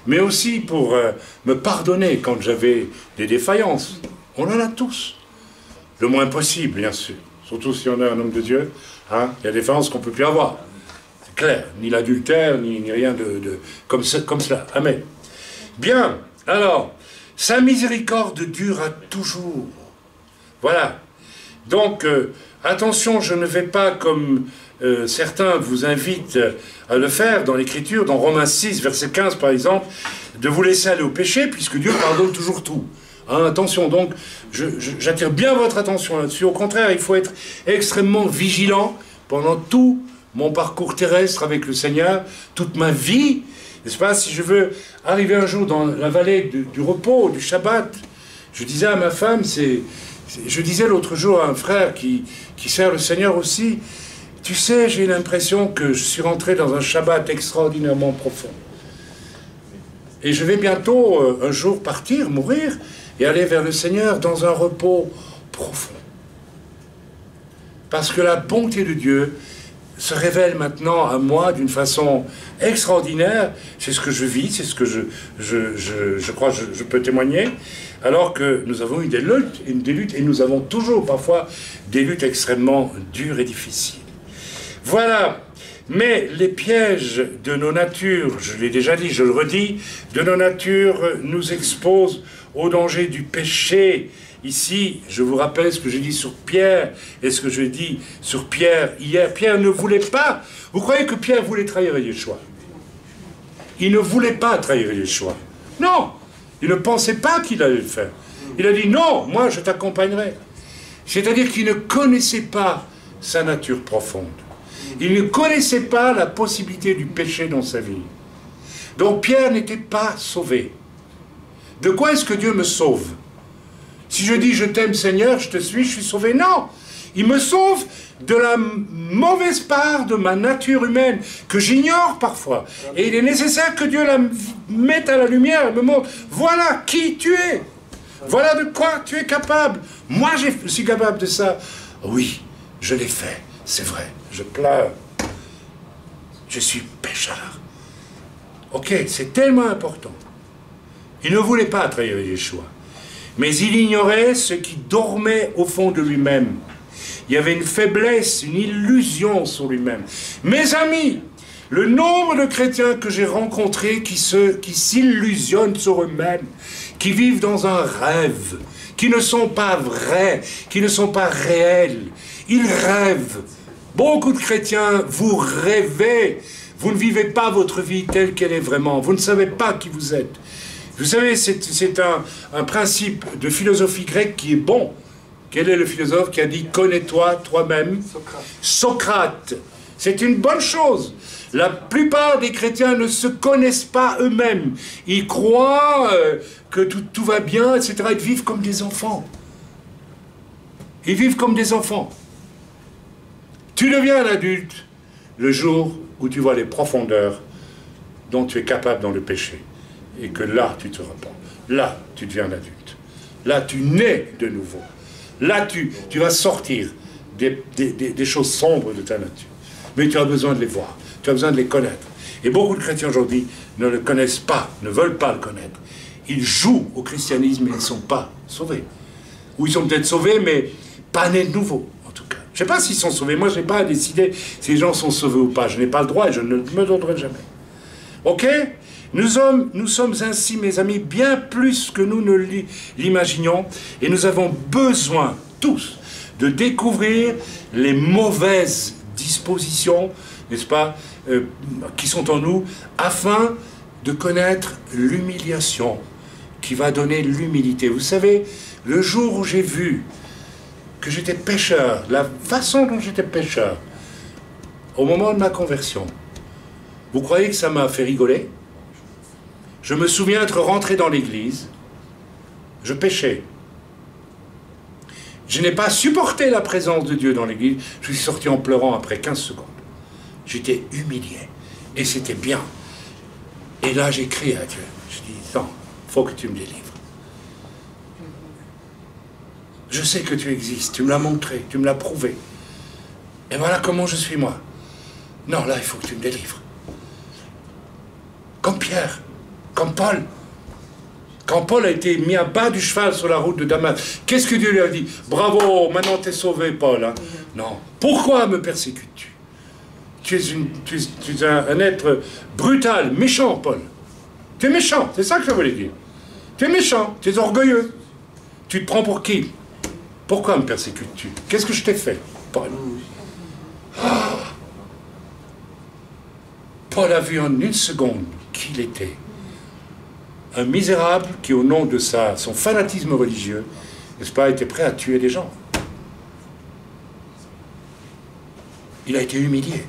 mais aussi pour me pardonner quand j'avais des défaillances. On en a tous, le moins possible, bien sûr, surtout si on est un homme de Dieu, hein, il y a des défaillances qu'on ne peut plus avoir, c'est clair, ni l'adultère, ni rien comme cela. Amen. Bien, alors... Sa miséricorde dure toujours. Voilà. Donc, attention, je ne vais pas, comme certains vous invitent à le faire dans l'Écriture, dans Romains 6, verset 15 par exemple, de vous laisser aller au péché, puisque Dieu pardonne toujours tout. Hein, attention, donc, j'attire bien votre attention là-dessus. Au contraire, il faut être extrêmement vigilant pendant tout mon parcours terrestre avec le Seigneur, toute ma vie, n'est-ce pas? Si je veux arriver un jour dans la vallée du repos, du Shabbat, je disais à ma femme, je disais l'autre jour à un frère qui sert le Seigneur aussi, tu sais, j'ai l'impression que je suis rentré dans un Shabbat extraordinairement profond. Et je vais bientôt, un jour, partir, mourir, et aller vers le Seigneur dans un repos profond. Parce que la bonté de Dieu se révèle maintenant à moi d'une façon extraordinaire. C'est ce que je vis, c'est ce que je crois que je peux témoigner. Alors que nous avons eu des luttes, et nous avons toujours parfois des luttes extrêmement dures et difficiles. Voilà. Mais les pièges de nos natures, je l'ai déjà dit, je le redis, de nos natures nous exposent au danger du péché. Ici, je vous rappelle ce que j'ai dit sur Pierre et ce que j'ai dit sur Pierre hier. Pierre ne voulait pas. Vous croyez que Pierre voulait trahir Yeshua? Il ne voulait pas trahir Yeshua. Non, il ne pensait pas qu'il allait le faire. Il a dit non, moi je t'accompagnerai. C'est-à-dire qu'il ne connaissait pas sa nature profonde. Il ne connaissait pas la possibilité du péché dans sa vie. Donc Pierre n'était pas sauvé. De quoi est-ce que Dieu me sauve? Si je dis je t'aime Seigneur, je te suis, je suis sauvé. Non, il me sauve de la mauvaise part de ma nature humaine que j'ignore parfois. Et il est nécessaire que Dieu la mette à la lumière et me montre, voilà qui tu es. Voilà de quoi tu es capable. Moi je suis capable de ça. Oui, je l'ai fait, c'est vrai. Je pleure. Je suis pécheur. Ok, c'est tellement important. Il ne voulait pas trahir Yeshua. Mais il ignorait ce qui dormait au fond de lui-même. Il y avait une faiblesse, une illusion sur lui-même. Mes amis, le nombre de chrétiens que j'ai rencontrés qui s'illusionnent sur eux-mêmes, qui vivent dans un rêve, qui ne sont pas vrais, qui ne sont pas réels. Ils rêvent. Beaucoup de chrétiens, vous rêvez. Vous ne vivez pas votre vie telle qu'elle est vraiment. Vous ne savez pas qui vous êtes. Vous savez, c'est un principe de philosophie grecque qui est bon. Quel est le philosophe qui a dit « Connais-toi toi-même » Socrate. C'est une bonne chose. La plupart des chrétiens ne se connaissent pas eux-mêmes. Ils croient que tout va bien, etc. Ils vivent comme des enfants. Ils vivent comme des enfants. Tu deviens un adulte le jour où tu vois les profondeurs dont tu es capable dans le péché. Et que là, tu te repens. Là, tu deviens un adulte. Là, tu nais de nouveau. Là, tu vas sortir des choses sombres de ta nature. Mais tu as besoin de les voir. Tu as besoin de les connaître. Et beaucoup de chrétiens aujourd'hui ne le connaissent pas, ne veulent pas le connaître. Ils jouent au christianisme et ils ne sont pas sauvés. Ou ils sont peut-être sauvés, mais pas nés de nouveau, en tout cas. Je ne sais pas s'ils sont sauvés. Moi, je n'ai pas à décider si les gens sont sauvés ou pas. Je n'ai pas le droit et je ne me donnerai jamais. Ok ? Nous sommes ainsi, mes amis, bien plus que nous ne l'imaginions, et nous avons besoin, tous, de découvrir les mauvaises dispositions, n'est-ce pas, qui sont en nous, afin de connaître l'humiliation qui va donner l'humilité. Vous savez, le jour où j'ai vu que j'étais pécheur, la façon dont j'étais pécheur, au moment de ma conversion, vous croyez que ça m'a fait rigoler ? Je me souviens être rentré dans l'église, je péchais. Je n'ai pas supporté la présence de Dieu dans l'église, je suis sorti en pleurant après 15 secondes. J'étais humilié, et c'était bien. Et là, j'ai crié à Dieu. Je dis, non, il faut que tu me délivres. Je sais que tu existes, tu me l'as montré, tu me l'as prouvé. Et voilà comment je suis moi. Non, là, il faut que tu me délivres. Comme Pierre. Comme Paul. Quand Paul a été mis à bas du cheval sur la route de Damas, qu'est-ce que Dieu lui a dit? Bravo, maintenant tu es sauvé, Paul. Hein? Non. Pourquoi me persécutes-tu? Tu es un être brutal, méchant, Paul. Tu es méchant, c'est ça que ça voulait dire. Tu es méchant, tu es orgueilleux. Tu te prends pour qui? Pourquoi me persécutes-tu? Qu'est-ce que je t'ai fait, Paul? Ah. Paul a vu en une seconde qui il était. un misérable qui, au nom de son fanatisme religieux, n'est-ce pas, était prêt à tuer des gens. Il a été humilié.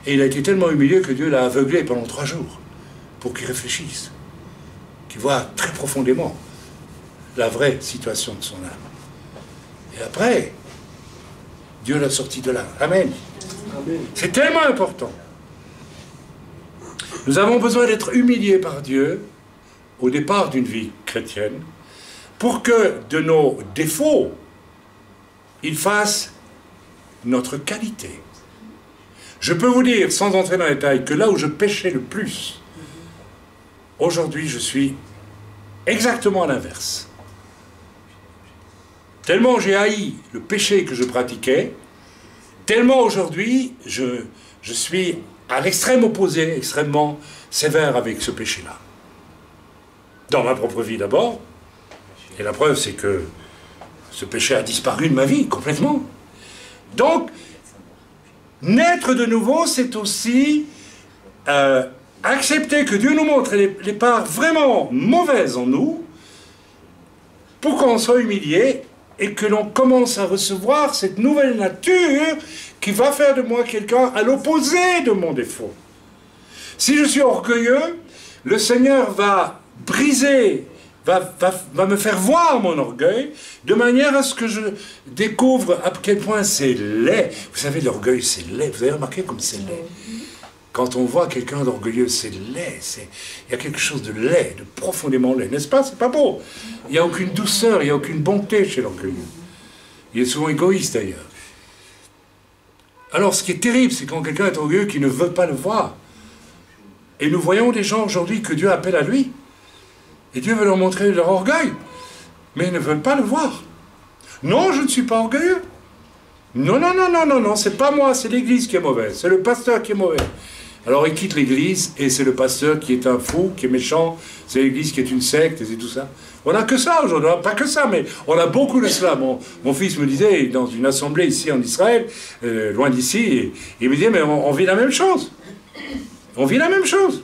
Et il a été tellement humilié que Dieu l'a aveuglé pendant 3 jours pour qu'il réfléchisse, qu'il voit très profondément la vraie situation de son âme. Et après, Dieu l'a sorti de là. Amen. Amen. C'est tellement important. Nous avons besoin d'être humiliés par Dieu au départ d'une vie chrétienne pour que de nos défauts, il fasse notre qualité. Je peux vous dire, sans entrer dans les détails, que là où je péchais le plus, aujourd'hui je suis exactement à l'inverse. Tellement j'ai haï le péché que je pratiquais, tellement aujourd'hui je suis à l'extrême opposé, extrêmement sévère avec ce péché-là. Dans ma propre vie d'abord, et la preuve c'est que ce péché a disparu de ma vie complètement. Donc, naître de nouveau, c'est aussi accepter que Dieu nous montre les parts vraiment mauvaises en nous, pour qu'on soit humilié et que l'on commence à recevoir cette nouvelle nature qui va faire de moi quelqu'un à l'opposé de mon défaut. Si je suis orgueilleux, le Seigneur va briser, va me faire voir mon orgueil, de manière à ce que je découvre à quel point c'est laid. Vous savez, l'orgueil, c'est laid. Vous avez remarqué comme c'est laid. Quand on voit quelqu'un d'orgueilleux, c'est laid. Il y a quelque chose de laid, de profondément laid. N'est-ce pas? C'est pas beau. Il n'y a aucune douceur, il n'y a aucune bonté chez l'orgueilleux. Il est souvent égoïste, d'ailleurs. Alors, ce qui est terrible, c'est quand quelqu'un est orgueilleux qui ne veut pas le voir. Et nous voyons des gens aujourd'hui que Dieu appelle à lui. Et Dieu veut leur montrer leur orgueil. Mais ils ne veulent pas le voir. Non, je ne suis pas orgueilleux. Non, non, non, non, non, non, c'est pas moi, c'est l'église qui est mauvaise. C'est le pasteur qui est mauvais. Alors il quitte l'église et c'est le pasteur qui est un fou, qui est méchant. C'est l'église qui est une secte et c'est tout ça. On n'a que ça aujourd'hui, pas que ça, mais on a beaucoup de cela. Mon fils me disait, dans une assemblée ici en Israël, loin d'ici, il me disait, mais on vit la même chose. On vit la même chose.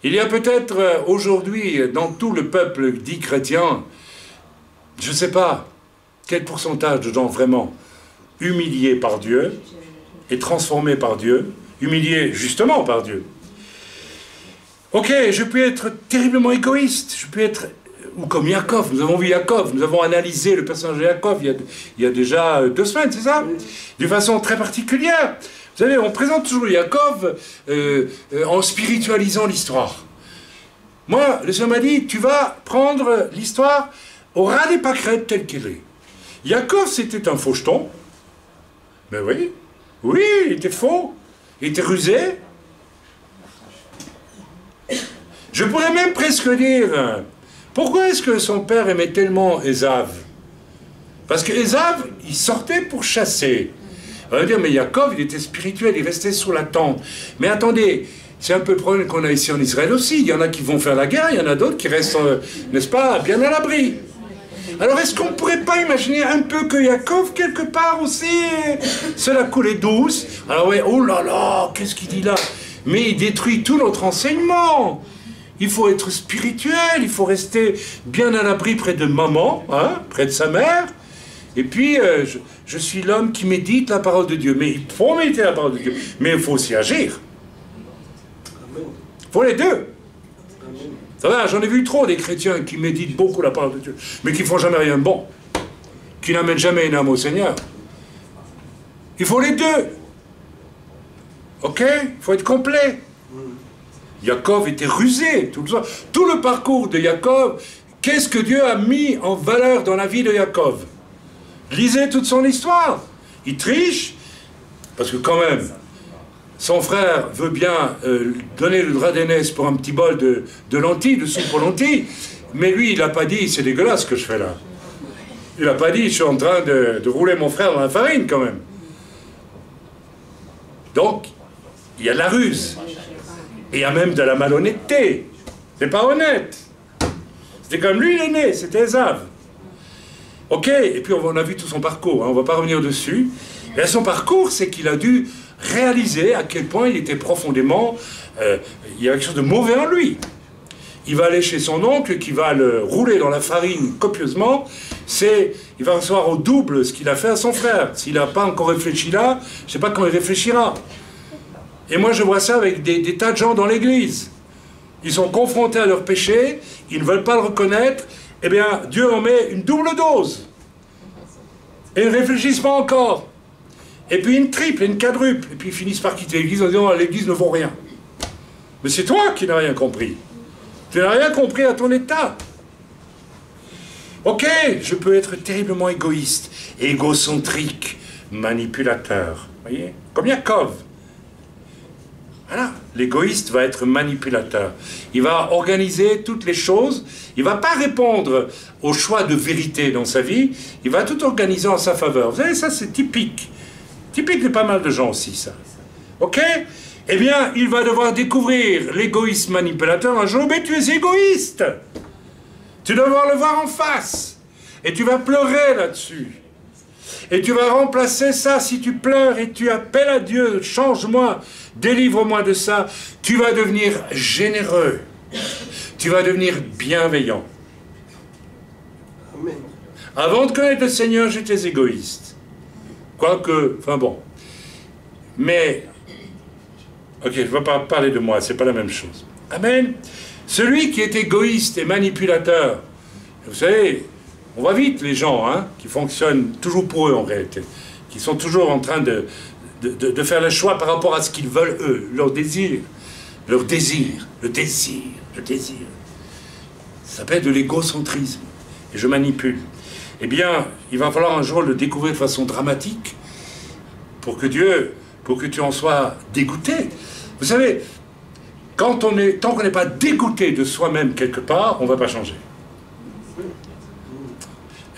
Il y a peut-être aujourd'hui, dans tout le peuple dit chrétien, je ne sais pas quel pourcentage de gens vraiment humiliés par Dieu et transformés par Dieu, humiliés justement par Dieu. Ok, je peux être terriblement égoïste, je peux être, ou comme Yaakov, nous avons vu Yaakov, nous avons analysé le personnage de Yaakov il y a déjà 2 semaines, c'est ça? D'une façon très particulière. Vous savez, on présente toujours Yaakov en spiritualisant l'histoire. Moi, le Seigneur m'a dit, tu vas prendre l'histoire au ras des pâquerettes telle qu'elle est. Yaakov, c'était un faucheton. Mais oui, oui, il était faux, il était rusé. Je pourrais même presque dire, pourquoi est-ce que son père aimait tellement Ésav? Parce que Ésav, il sortait pour chasser. On va dire, mais Yaakov, il était spirituel, il restait sous la tente. Mais attendez, c'est un peu le problème qu'on a ici en Israël aussi. Il y en a qui vont faire la guerre, il y en a d'autres qui restent, n'est-ce pas, bien à l'abri. Alors est-ce qu'on ne pourrait pas imaginer un peu que Yaakov, quelque part aussi, cela coulait douce? Alors oui, oh là là, qu'est-ce qu'il dit là? Mais il détruit tout notre enseignement. Il faut être spirituel, il faut rester bien à l'abri près de maman, hein, près de sa mère. Et puis, je suis l'homme qui médite la parole de Dieu. Mais il faut méditer la parole de Dieu. Mais il faut aussi agir. Il faut les deux. Ça va, j'en ai vu trop des chrétiens qui méditent beaucoup la parole de Dieu, mais qui ne font jamais rien de bon, qui n'amènent jamais une âme au Seigneur. Il faut les deux. Ok? Il faut être complet. Yaakov était rusé. Tout le parcours de Yaakov, qu'est-ce que Dieu a mis en valeur dans la vie de Yaakov? Lisez toute son histoire. Il triche, parce que quand même, son frère veut bien donner le drap d'aînesse pour un petit bol de lentilles, de soupe aux lentilles, mais lui, il n'a pas dit, c'est dégueulasse ce que je fais là. Il n'a pas dit, je suis en train de rouler mon frère dans la farine quand même. Donc, il y a de la ruse. Et il y a même de la malhonnêteté. C'est pas honnête. C'était comme lui, l'aîné, c'était Ésav. Ok, et puis on a vu tout son parcours, hein, on ne va pas revenir dessus. Et son parcours, c'est qu'il a dû réaliser à quel point il était profondément il y a quelque chose de mauvais en lui. Il va aller chez son oncle qui va le rouler dans la farine copieusement. Il va recevoir au double ce qu'il a fait à son frère. S'il n'a pas encore réfléchi là, je ne sais pas quand il réfléchira. Et moi je vois ça avec des tas de gens dans l'église. Ils sont confrontés à leur péché, ils ne veulent pas le reconnaître, eh bien Dieu en met une double dose. Et ils ne réfléchissent pas encore. Et puis une triple, une quadruple. Et puis ils finissent par quitter l'église en disant l'église ne vaut rien. Mais c'est toi qui n'as rien compris. Tu n'as rien compris à ton état. Ok, je peux être terriblement égoïste, égocentrique, manipulateur. Vous voyez? Comme Yaakov. Voilà, l'égoïste va être manipulateur. Il va organiser toutes les choses. Il ne va pas répondre au choix de vérité dans sa vie. Il va tout organiser en sa faveur. Vous savez, ça c'est typique. Typique de pas mal de gens aussi, ça. Ok? Eh bien, il va devoir découvrir l'égoïsme manipulateur un jour, mais tu es égoïste. Tu dois devoir le voir en face. Et tu vas pleurer là-dessus. Et tu vas remplacer ça, si tu pleures et tu appelles à Dieu, change-moi, délivre-moi de ça, tu vas devenir généreux. Tu vas devenir bienveillant. Amen. Avant de connaître le Seigneur, j'étais égoïste. Quoique, enfin bon. Mais, ok, je ne vais pas parler de moi, c'est pas la même chose. Amen. Celui qui est égoïste et manipulateur, vous savez, on voit vite les gens qui fonctionnent toujours pour eux en réalité, qui sont toujours en train de faire le choix par rapport à ce qu'ils veulent eux, leur désir. Ça s'appelle de l'égocentrisme. Et je manipule. Eh bien, il va falloir un jour le découvrir de façon dramatique pour que tu en sois dégoûté. Vous savez, tant qu'on n'est pas dégoûté de soi-même quelque part, on ne va pas changer.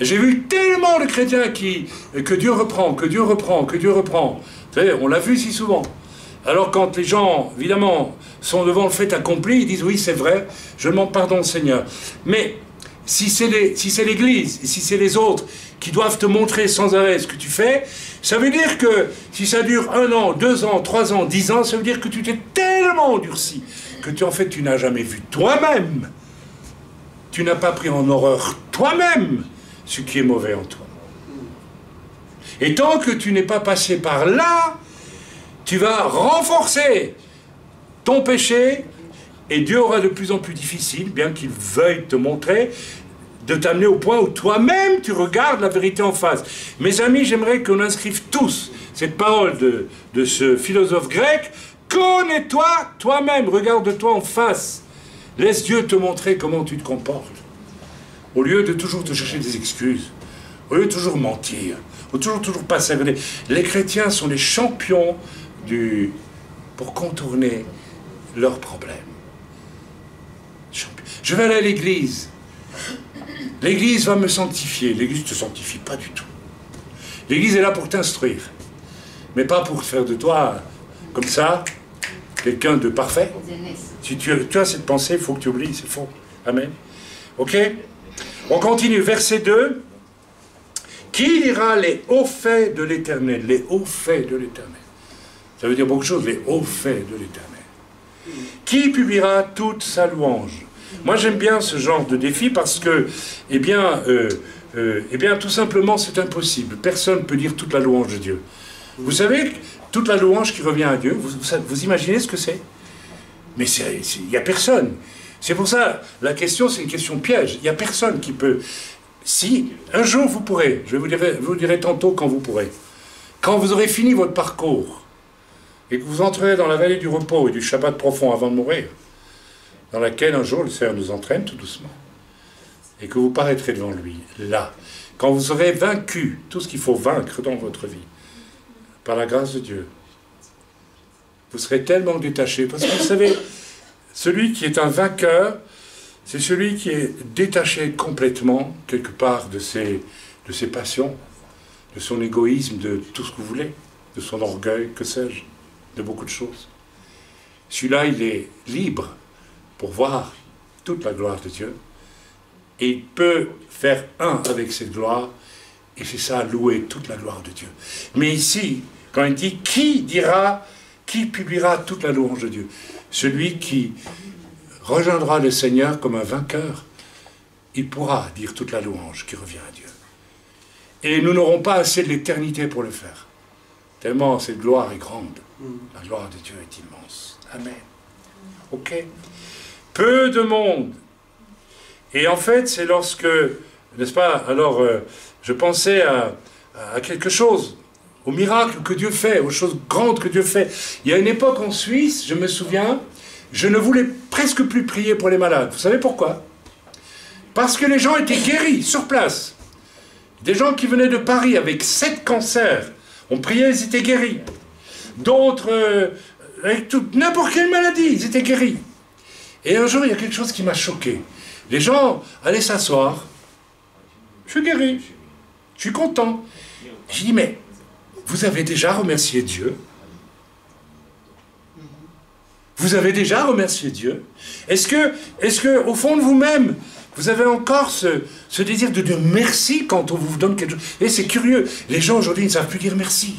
J'ai vu tellement de chrétiens que Dieu reprend. Vous savez, on l'a vu si souvent. Alors quand les gens, évidemment, sont devant le fait accompli, ils disent « Oui, c'est vrai, je demande pardon au Seigneur. » Mais si c'est l'Église, et si c'est les autres qui doivent te montrer sans arrêt ce que tu fais, ça veut dire que si ça dure 1 an, 2 ans, 3 ans, 10 ans, ça veut dire que tu t'es tellement endurci que en fait tu n'as jamais vu toi-même. Tu n'as pas pris en horreur toi-même ce qui est mauvais en toi. Et tant que tu n'es pas passé par là, tu vas renforcer ton péché et Dieu aura de plus en plus difficile, bien qu'il veuille te montrer, de t'amener au point où toi-même tu regardes la vérité en face. Mes amis, j'aimerais qu'on inscrive tous cette parole de ce philosophe grec. Connais-toi toi-même, regarde-toi en face. Laisse Dieu te montrer comment tu te comportes. Au lieu de toujours te chercher des excuses, au lieu de toujours mentir, au lieu de toujours pas s'agréer. Les chrétiens sont les champions pour contourner leurs problèmes. Je vais aller à l'église. L'église va me sanctifier. L'église ne te sanctifie pas du tout. L'église est là pour t'instruire. Mais pas pour faire de toi, comme ça, quelqu'un de parfait. Si tu as cette pensée, il faut que tu oublies, c'est faux. Amen. Ok? On continue, verset 2. Qui lira les hauts faits de l'Éternel? Les hauts faits de l'Éternel. Ça veut dire beaucoup de choses, les hauts faits de l'Éternel. Qui publiera toute sa louange? Moi, j'aime bien ce genre de défi parce que, eh bien, tout simplement, c'est impossible. Personne ne peut dire toute la louange de Dieu. Vous savez, toute la louange qui revient à Dieu, vous imaginez ce que c'est? Mais il n'y a personne. C'est pour ça, la question, c'est une question piège. Il n'y a personne qui peut... Si, un jour vous pourrez, je vous dirai tantôt quand vous pourrez. Quand vous aurez fini votre parcours, et que vous entrerez dans la vallée du repos et du Shabbat profond avant de mourir, dans laquelle un jour le Seigneur nous entraîne tout doucement, et que vous paraîtrez devant lui, là, quand vous aurez vaincu tout ce qu'il faut vaincre dans votre vie, par la grâce de Dieu, vous serez tellement détaché, parce que vous savez, celui qui est un vainqueur, c'est celui qui est détaché complètement, quelque part, de ses passions, de son égoïsme, de tout ce que vous voulez, de son orgueil, que sais-je, de beaucoup de choses. Celui-là, il est libre pour voir toute la gloire de Dieu, et il peut faire un avec cette gloire, et c'est ça, louer toute la gloire de Dieu. Mais ici, quand il dit « Qui dira Qui publiera toute la louange de Dieu? Celui qui rejoindra le Seigneur comme un vainqueur, il pourra dire toute la louange qui revient à Dieu. Et nous n'aurons pas assez de l'éternité pour le faire. Tellement cette gloire est grande. La gloire de Dieu est immense. Amen. Ok? Peu de monde. Et en fait, c'est lorsque, n'est-ce pas, alors je pensais à quelque chose, au miracle que Dieu fait, aux choses grandes que Dieu fait. Il y a une époque en Suisse, je me souviens, je ne voulais presque plus prier pour les malades. Vous savez pourquoi? Parce que les gens étaient guéris sur place. Des gens qui venaient de Paris avec 7 cancers, on priait, ils étaient guéris. D'autres, avec n'importe quelle maladie, ils étaient guéris. Et un jour, il y a quelque chose qui m'a choqué. Les gens allaient s'asseoir. Je suis guéri. Je suis content. J'ai dit, mais vous avez déjà remercié Dieu? Vous avez déjà remercié Dieu? Est-ce que, au fond de vous-même, vous avez encore ce désir de dire merci quand on vous donne quelque chose? Et c'est curieux, les gens aujourd'hui ne savent plus dire merci.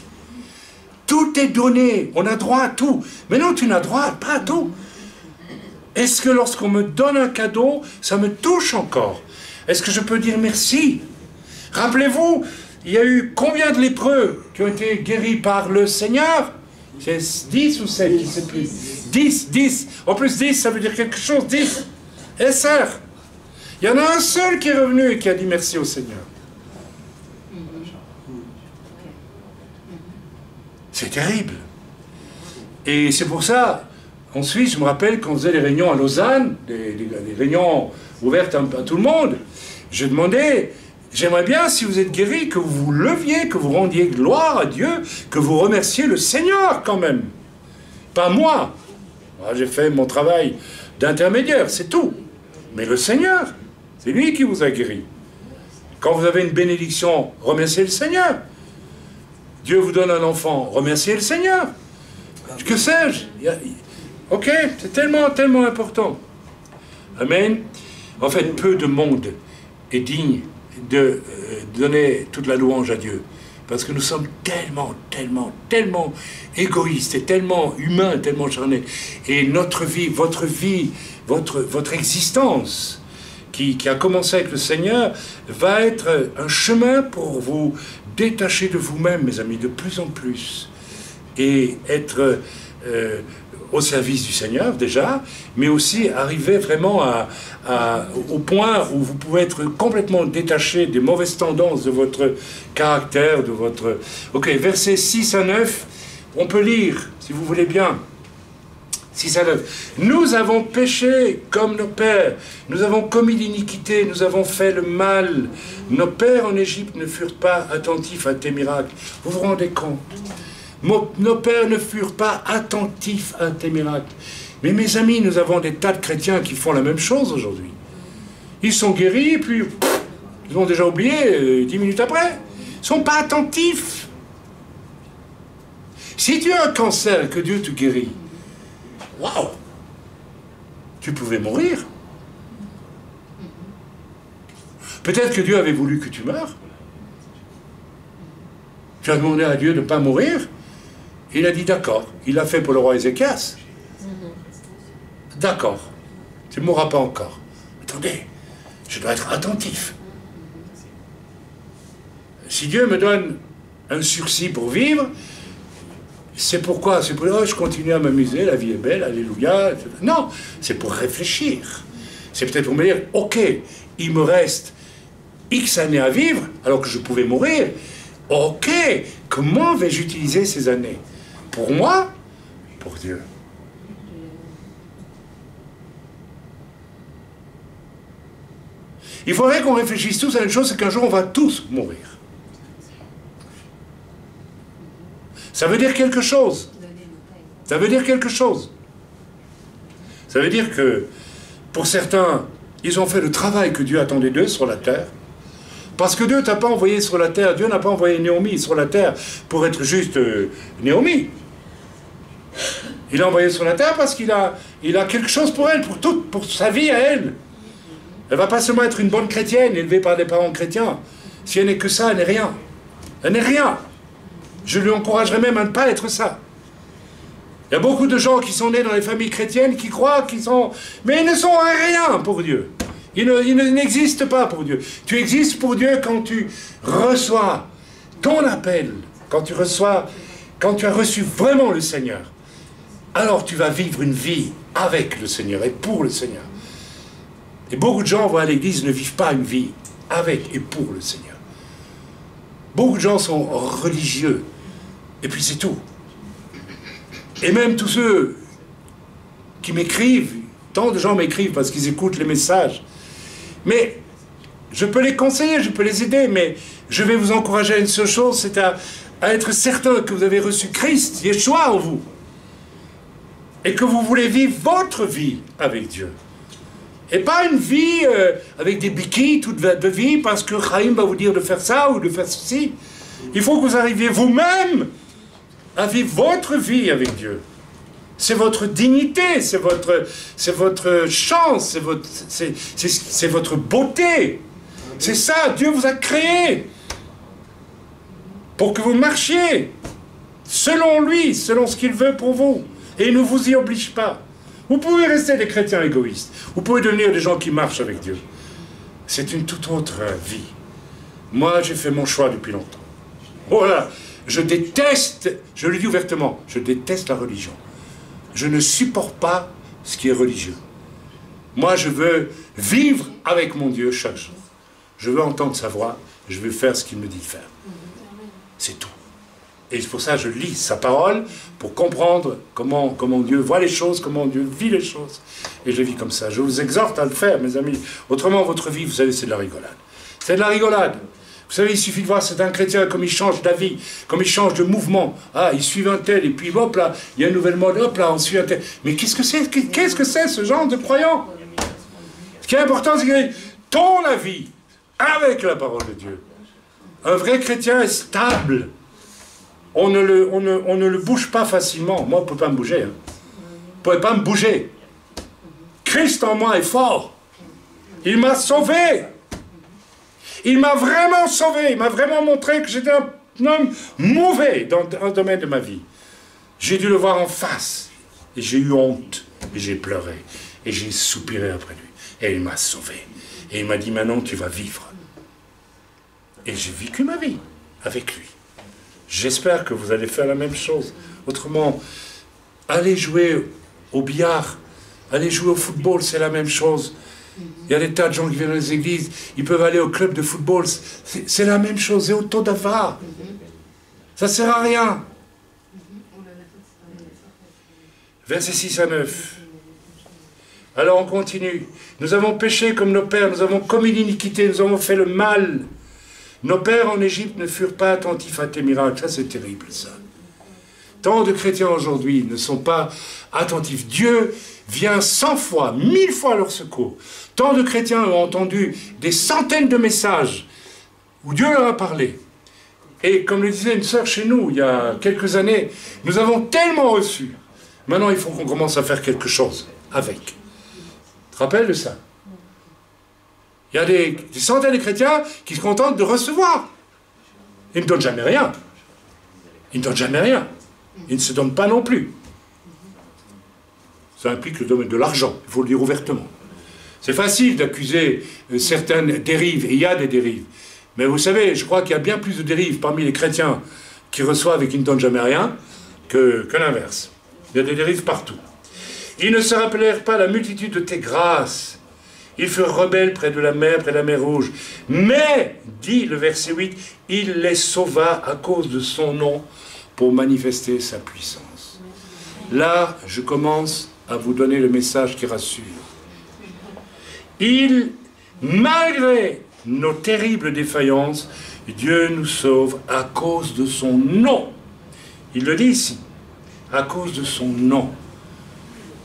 Tout est donné, on a droit à tout. Mais non, tu n'as droit pas à tout. Est-ce que lorsqu'on me donne un cadeau, ça me touche encore? Est-ce que je peux dire merci? Rappelez-vous, il y a eu combien de lépreux qui ont été guéris par le Seigneur? C'est 10 ou 7, je ne sais plus. 10. En plus 10, ça veut dire quelque chose. 10. SR. Il y en a un seul qui est revenu et qui a dit merci au Seigneur. C'est terrible. Et c'est pour ça, en Suisse, je me rappelle qu'on faisait les réunions à Lausanne, des réunions ouvertes à tout le monde. Je demandais, j'aimerais bien, si vous êtes guéri, que vous vous leviez, que vous rendiez gloire à Dieu, que vous remerciez le Seigneur quand même. Pas moi. Moi, j'ai fait mon travail d'intermédiaire, c'est tout. Mais le Seigneur, c'est lui qui vous a guéri. Quand vous avez une bénédiction, remerciez le Seigneur. Dieu vous donne un enfant, remerciez le Seigneur. Que sais-je? Ok, c'est tellement important. Amen. En fait, peu de monde est digne de donner toute la louange à Dieu. Parce que nous sommes tellement égoïstes et tellement humains, tellement charnés. Et notre vie, votre existence, qui a commencé avec le Seigneur, va être un chemin pour vous détacher de vous-même, mes amis, de plus en plus. Et être au service du Seigneur, déjà, mais aussi arriver vraiment au point où vous pouvez être complètement détaché des mauvaises tendances de votre caractère, de votre... Ok, versets 6 à 9, on peut lire, si vous voulez bien. 6 à 9. Nous avons péché comme nos pères, nous avons commis l'iniquité, nous avons fait le mal. Nos pères en Égypte ne furent pas attentifs à tes miracles. Vous vous rendez compte? Nos pères ne furent pas attentifs à tes miracles. Mais mes amis, nous avons des tas de chrétiens qui font la même chose aujourd'hui. Ils sont guéris, puis ils ont déjà oublié 10 minutes après. Ils ne sont pas attentifs. Si tu as un cancer et que Dieu te guérit, waouh, tu pouvais mourir. Peut-être que Dieu avait voulu que tu meurs. Tu as demandé à Dieu de ne pas mourir. Il a dit d'accord. Il l'a fait pour le roi Ézéchias. D'accord. Tu ne mourras pas encore. Attendez, je dois être attentif. Si Dieu me donne un sursis pour vivre, c'est pourquoi? C'est pour je continue à m'amuser, la vie est belle, alléluia. Etc. Non, c'est pour réfléchir. C'est peut-être pour me dire, ok, il me reste X années à vivre, alors que je pouvais mourir. Ok, comment vais-je utiliser ces années? Pour moi? Pour Dieu. Il faudrait qu'on réfléchisse tous à une chose, c'est qu'un jour on va tous mourir. Ça veut dire quelque chose. Ça veut dire quelque chose. Ça veut dire que, pour certains, ils ont fait le travail que Dieu attendait d'eux sur la terre. Parce que Dieu ne t'a pas envoyé sur la terre, Dieu n'a pas envoyé Naomi sur la terre pour être juste Naomi. Il l'a envoyée sur la terre parce qu'il a quelque chose pour elle, pour sa vie à elle. Elle ne va pas seulement être une bonne chrétienne, élevée par des parents chrétiens. Si elle n'est que ça, elle n'est rien. Elle n'est rien. Je lui encouragerais même à ne pas être ça. Il y a beaucoup de gens qui sont nés dans les familles chrétiennes qui croient qu'ils sont... Mais ils ne sont rien pour Dieu. Ils n'existent pas pour Dieu. Tu existes pour Dieu quand tu reçois ton appel, quand tu as reçu vraiment le Seigneur. Alors tu vas vivre une vie avec le Seigneur et pour le Seigneur. Et beaucoup de gens vont à l'église ne vivent pas une vie avec et pour le Seigneur. Beaucoup de gens sont religieux. Et puis c'est tout. Et même tous ceux qui m'écrivent, tant de gens m'écrivent parce qu'ils écoutent les messages. Mais je peux les conseiller, je peux les aider, mais je vais vous encourager à une seule chose, c'est à être certain que vous avez reçu Christ, Yeshua en vous. Et que vous voulez vivre votre vie avec Dieu. Et pas une vie avec des béquilles toute votre vie parce que Chaim va vous dire de faire ça ou de faire ceci. Il faut que vous arriviez vous-même à vivre votre vie avec Dieu. C'est votre dignité, c'est votre chance, c'est votre beauté. C'est ça, Dieu vous a créé pour que vous marchiez selon lui, selon ce qu'il veut pour vous. Et il ne vous y oblige pas. Vous pouvez rester des chrétiens égoïstes. Vous pouvez devenir des gens qui marchent avec Dieu. C'est une toute autre vie. Moi, j'ai fait mon choix depuis longtemps. Voilà. Je déteste, je le dis ouvertement, je déteste la religion. Je ne supporte pas ce qui est religieux. Moi, je veux vivre avec mon Dieu chaque jour. Je veux entendre sa voix, je veux faire ce qu'il me dit de faire. C'est tout. Et c'est pour ça que je lis sa parole, pour comprendre comment Dieu voit les choses, comment Dieu vit les choses. Et je vis comme ça. Je vous exhorte à le faire, mes amis. Autrement, votre vie, vous savez, c'est de la rigolade. C'est de la rigolade. Vous savez, il suffit de voir, c'est un chrétien, comme il change d'avis, comme il change de mouvement. Ah, il suit un tel, et puis hop là, il y a une nouvelle mode, hop là, on suit un tel. Mais qu'est-ce que c'est ce genre de croyant? Ce qui est important, c'est que ton avis avec la parole de Dieu. Un vrai chrétien est stable. On ne le bouge pas facilement. Moi, on ne peut pas me bouger. Hein. Vous ne pouvez pas me bouger. Christ en moi est fort. Il m'a sauvé. Il m'a vraiment sauvé. Il m'a vraiment montré que j'étais un homme mauvais dans un domaine de ma vie. J'ai dû le voir en face. Et j'ai eu honte. Et j'ai pleuré. Et j'ai soupiré après lui. Et il m'a sauvé. Et il m'a dit, maintenant, tu vas vivre. Et j'ai vécu ma vie avec lui. J'espère que vous allez faire la même chose. Autrement, allez jouer au billard, allez jouer au football, c'est la même chose. Il y a des tas de gens qui viennent dans les églises, ils peuvent aller au club de football, c'est la même chose, c'est au taux d'avare. Ça ne sert à rien. Versets 6 à 9. Alors on continue. Nous avons péché comme nos pères, nous avons commis l'iniquité, nous avons fait le mal. Nos pères en Égypte ne furent pas attentifs à tes miracles. Ça, c'est terrible, ça. Tant de chrétiens aujourd'hui ne sont pas attentifs. Dieu vient 100 fois, 1000 fois à leur secours. Tant de chrétiens ont entendu des centaines de messages où Dieu leur a parlé. Et comme le disait une sœur chez nous, il y a quelques années, nous avons tellement reçu. Maintenant, il faut qu'on commence à faire quelque chose avec. Tu te rappelles de ça? Il y a des centaines de chrétiens qui se contentent de recevoir. Ils ne donnent jamais rien. Ils ne donnent jamais rien. Ils ne se donnent pas non plus. Ça implique le domaine de l'argent, il faut le dire ouvertement. C'est facile d'accuser certaines dérives, et il y a des dérives. Mais vous savez, je crois qu'il y a bien plus de dérives parmi les chrétiens qui reçoivent et qui ne donnent jamais rien que l'inverse. Il y a des dérives partout. Ils ne se rappelèrent pas la multitude de tes grâces. Ils furent rebelles près de la mer Rouge. Mais, dit le verset 8, il les sauva à cause de son nom pour manifester sa puissance. Là, je commence à vous donner le message qui rassure. Malgré nos terribles défaillances, Dieu nous sauve à cause de son nom. Il le dit ici, à cause de son nom.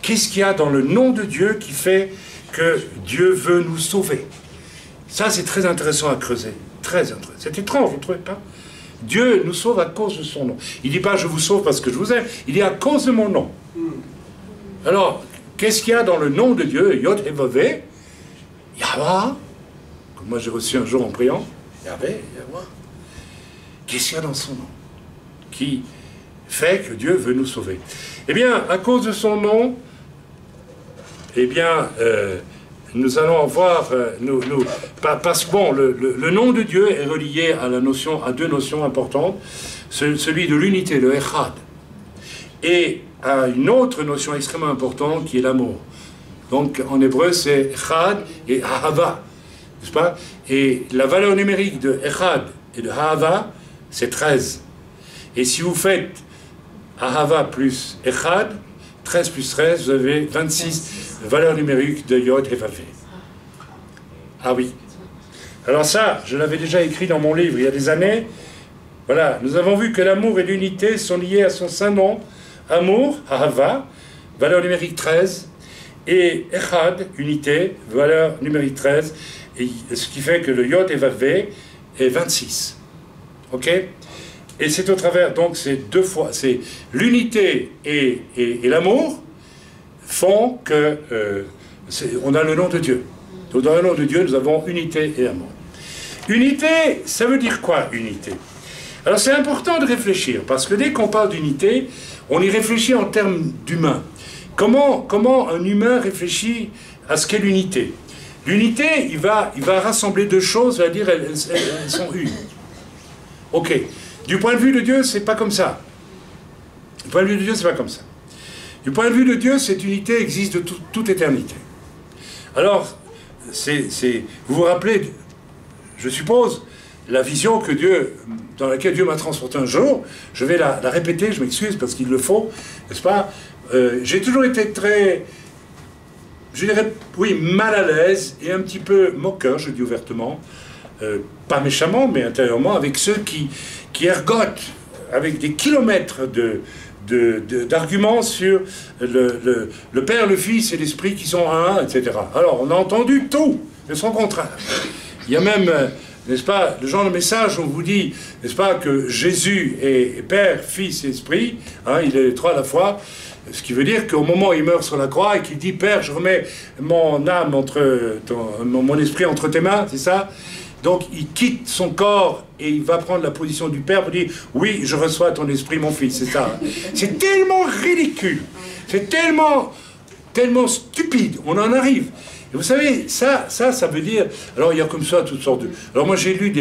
Qu'est-ce qu'il y a dans le nom de Dieu qui fait que Dieu veut nous sauver? Ça, c'est très intéressant à creuser. Très intéressant. C'est étrange, vous ne trouvez pas? Dieu nous sauve à cause de son nom. Il ne dit pas « je vous sauve parce que je vous aime ». Il dit « à cause de mon nom ». Alors, qu'est-ce qu'il y a dans le nom de Dieu? Yod et Vavé, Yahweh, comme moi j'ai reçu un jour en priant, Yahvé, Yahweh. Qu'est-ce qu'il y a dans son nom qui fait que Dieu veut nous sauver. Eh bien, à cause de son nom, eh bien, nous allons voir, parce que bon, le nom de Dieu est relié à deux notions importantes, celui de l'unité, le echad, et à une autre notion extrêmement importante qui est l'amour. Donc en hébreu c'est echad et ahava, n'est-ce pas? Et la valeur numérique de echad et de ahava, c'est 13. Et si vous faites ahava plus echad, 13 plus 13, vous avez 26 valeurs numériques de Yod et Vavé. Ah oui. Alors ça, je l'avais déjà écrit dans mon livre il y a des années. Voilà, nous avons vu que l'amour et l'unité sont liés à son saint nom. Amour, ahava, valeur numérique 13, et echad, unité, valeur numérique 13, et ce qui fait que le Yod et Vavé est 26. Ok? Et c'est au travers, donc c'est deux fois, c'est l'unité et l'amour font que on a le nom de Dieu. Donc dans le nom de Dieu, nous avons unité et amour. Unité, ça veut dire quoi, unité? Alors c'est important de réfléchir, parce que dès qu'on parle d'unité, on y réfléchit en termes d'humain. Comment un humain réfléchit à ce qu'est l'unité? L'unité, il va rassembler deux choses, il va dire elles sont une. Ok. Du point de vue de Dieu, c'est pas comme ça. Du point de vue de Dieu, c'est pas comme ça. Du point de vue de Dieu, cette unité existe de toute éternité. Alors, vous vous rappelez, je suppose, la vision dans laquelle Dieu m'a transporté un jour. Je vais la répéter, je m'excuse parce qu'il le faut, n'est-ce pas? J'ai toujours été très, je dirais, oui, mal à l'aise et un petit peu moqueur, je dis ouvertement, pas méchamment, mais intérieurement, avec ceux qui ergotent avec des kilomètres d'arguments sur le Père, le Fils et l'Esprit qui sont un, etc. Alors, on a entendu tout, et son contraire. Il y a même, n'est-ce pas, le genre de message où on vous dit, n'est-ce pas, que Jésus est Père, Fils et Esprit, hein, il est les trois à la fois, ce qui veut dire qu'au moment où il meurt sur la croix et qu'il dit, Père, je remets mon âme mon esprit entre tes mains, c'est ça? Donc il quitte son corps et il va prendre la position du Père pour dire « Oui, je reçois ton esprit, mon fils », c'est ça. C'est tellement ridicule, c'est tellement stupide, on en arrive. Et vous savez, ça veut dire... Alors il y a comme ça toutes sortes de... Alors moi j'ai lu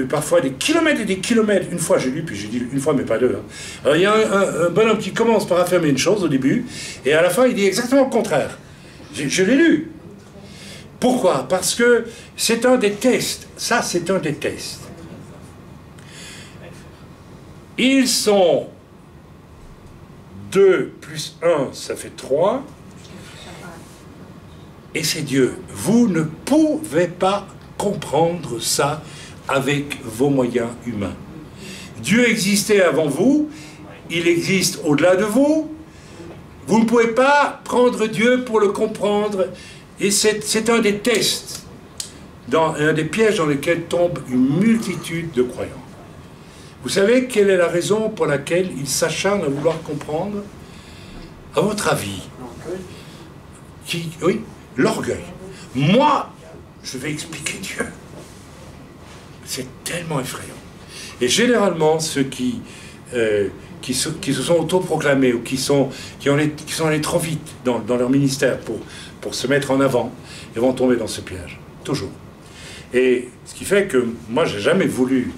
parfois des kilomètres et des kilomètres. Une fois j'ai lu, puis j'ai dit une fois mais pas deux. Hein. Alors il y a un bonhomme qui commence par affirmer une chose au début, et à la fin il dit exactement le contraire. Je l'ai lu. Pourquoi? Parce que c'est un des tests. Ça, c'est un des tests. Ils sont 2 plus 1, ça fait 3. Et c'est Dieu. Vous ne pouvez pas comprendre ça avec vos moyens humains. Dieu existait avant vous. Il existe au-delà de vous. Vous ne pouvez pas prendre Dieu pour le comprendre. Et c'est un des tests, un des pièges dans lesquels tombe une multitude de croyants. Vous savez quelle est la raison pour laquelle ils s'acharnent à vouloir comprendre? À votre avis? Oui, l'orgueil. Moi, je vais expliquer Dieu. C'est tellement effrayant. Et généralement, ceux qui se sont autoproclamés ou qui sont allés trop vite dans leur ministère pour se mettre en avant, ils vont tomber dans ce piège, toujours. Et ce qui fait que moi, j'ai jamais voulu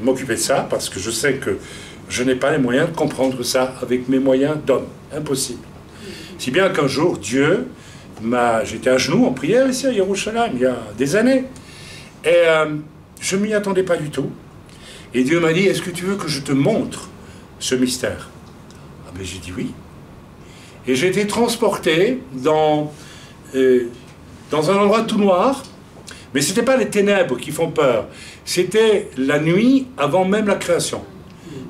m'occuper de ça, parce que je sais que je n'ai pas les moyens de comprendre ça avec mes moyens d'homme. Impossible. Si bien qu'un jour, Dieu j'étais à genoux en prière ici à Yerushalayim, il y a des années, et je ne m'y attendais pas du tout. Et Dieu m'a dit, est-ce que tu veux que je te montre ce mystère? Ah ben j'ai dit oui. Et j'ai été transporté dans un endroit tout noir, mais ce n'était pas les ténèbres qui font peur, c'était la nuit avant même la création.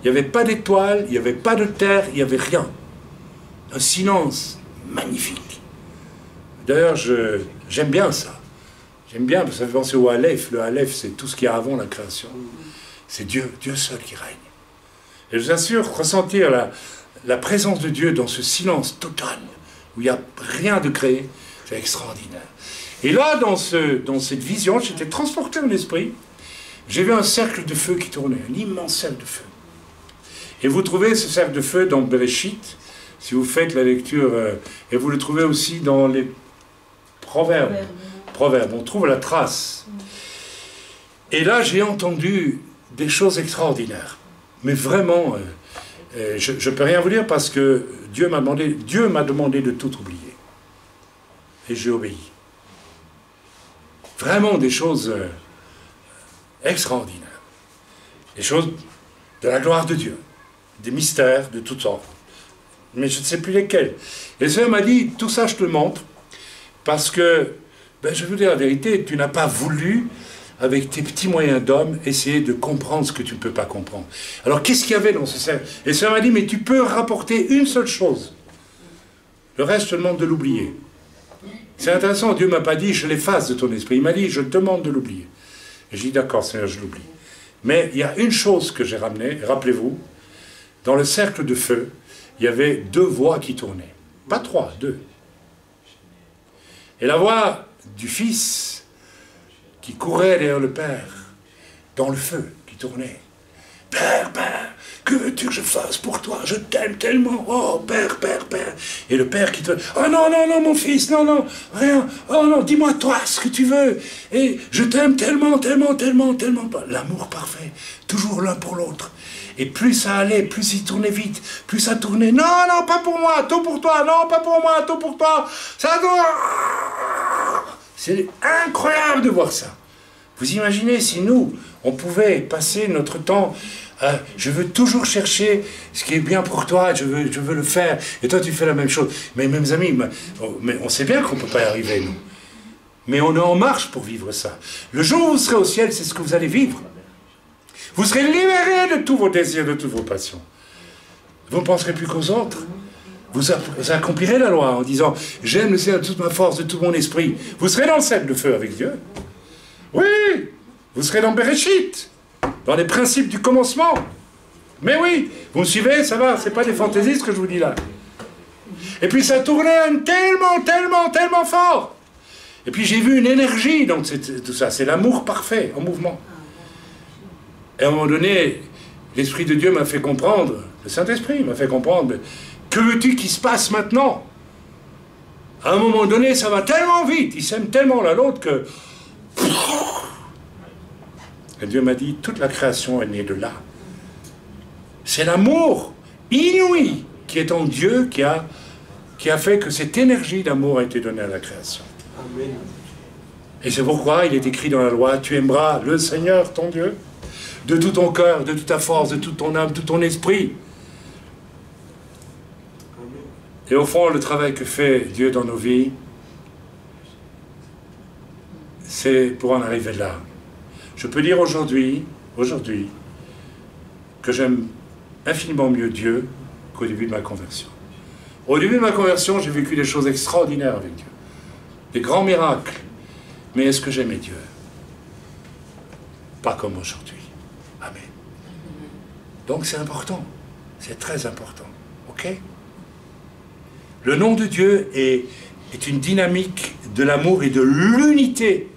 Il n'y avait pas d'étoiles, il n'y avait pas de terre, il n'y avait rien. Un silence magnifique. D'ailleurs, j'aime bien ça. J'aime bien, parce que ça fait penser au Aleph. Le Aleph, c'est tout ce qu'il y a avant la création. C'est Dieu seul qui règne. Et je vous assure, ressentir la présence de Dieu dans ce silence total, où il n'y a rien de créé, c'est extraordinaire. Et là, dans cette vision, j'étais transporté en esprit, j'ai vu un cercle de feu qui tournait, un immense cercle de feu. Et vous trouvez ce cercle de feu dans Bereshit, si vous faites la lecture, et vous le trouvez aussi dans les Proverbes. Proverbes, on trouve la trace. Et là, j'ai entendu des choses extraordinaires. Mais vraiment, je ne peux rien vous dire parce que Dieu m'a demandé de tout oublier. Et j'ai obéi. Vraiment des choses extraordinaires. Des choses de la gloire de Dieu. Des mystères de toutes sortes. Mais je ne sais plus lesquels. Et le Seigneur m'a dit, tout ça je te le montre, parce que, ben, je vais vous dire la vérité, tu n'as pas voulu, avec tes petits moyens d'homme, essayer de comprendre ce que tu ne peux pas comprendre. Alors qu'est-ce qu'il y avait dans ce cercle? Et le Seigneur m'a dit, mais tu peux rapporter une seule chose. Le reste, je te demande de l'oublier. C'est intéressant, Dieu ne m'a pas dit, je l'efface de ton esprit. Il m'a dit, je te demande de l'oublier. Et j'ai dit, d'accord, Seigneur, je l'oublie. Mais il y a une chose que j'ai ramenée, rappelez-vous, dans le cercle de feu, il y avait 2 voix qui tournaient. Pas 3, 2. Et la voix du Fils qui courait derrière le Père, dans le feu, qui tournait. Père, Père, que veux-tu que je fasse pour toi? Je t'aime tellement. Oh, Père, Père, Père. Et le Père qui te... Oh non, non, non, mon fils, non, non, rien. Oh non, dis-moi toi ce que tu veux. Et je t'aime tellement, tellement, tellement, tellement. L'amour parfait, toujours l'un pour l'autre. Et plus ça allait, plus il tournait vite, plus ça tournait. Non, non, pas pour moi, tout pour toi. Non, pas pour moi, tout pour toi. Ça doit... C'est incroyable de voir ça. Vous imaginez si nous, on pouvait passer notre temps... je veux toujours chercher ce qui est bien pour toi, je veux le faire. Et toi, tu fais la même chose. Mais mes amis, mais on sait bien qu'on ne peut pas y arriver, nous. Mais on est en marche pour vivre ça. Le jour où vous serez au ciel, c'est ce que vous allez vivre. Vous serez libérés de tous vos désirs, de toutes vos passions. Vous ne penserez plus qu'aux autres. Vous accomplirez la loi en disant « J'aime le Seigneur de toute ma force, de tout mon esprit ». Vous serez dans le cercle de feu avec Dieu. Oui, vous serez dans Bereshit, dans les principes du commencement. Mais oui, vous me suivez, ça va, c'est pas des fantaisies ce que je vous dis là. Et puis ça tournait tellement, tellement, tellement fort. Et puis j'ai vu une énergie dans tout ça, c'est l'amour parfait, en mouvement. Et à un moment donné, l'Esprit de Dieu m'a fait comprendre, le Saint-Esprit m'a fait comprendre, que veux-tu qu'il se passe maintenant? À un moment donné, ça va tellement vite, ils s'aiment tellement l'un l'autre que... Et Dieu m'a dit, toute la création est née de là. C'est l'amour inouï qui est en Dieu qui a fait que cette énergie d'amour a été donnée à la création. Amen. Et c'est pourquoi il est écrit dans la loi, tu aimeras le Seigneur, ton Dieu, de tout ton cœur, de toute ta force, de toute ton âme, de tout ton esprit. Amen. Et au fond, le travail que fait Dieu dans nos vies, c'est pour en arriver là. Je peux dire aujourd'hui, que j'aime infiniment mieux Dieu qu'au début de ma conversion. Au début de ma conversion, j'ai vécu des choses extraordinaires avec Dieu. Des grands miracles. Mais est-ce que j'aimais Dieu? Pas comme aujourd'hui. Amen. Donc c'est important. C'est très important. Ok? Le nom de Dieu est une dynamique de l'amour et de l'unité.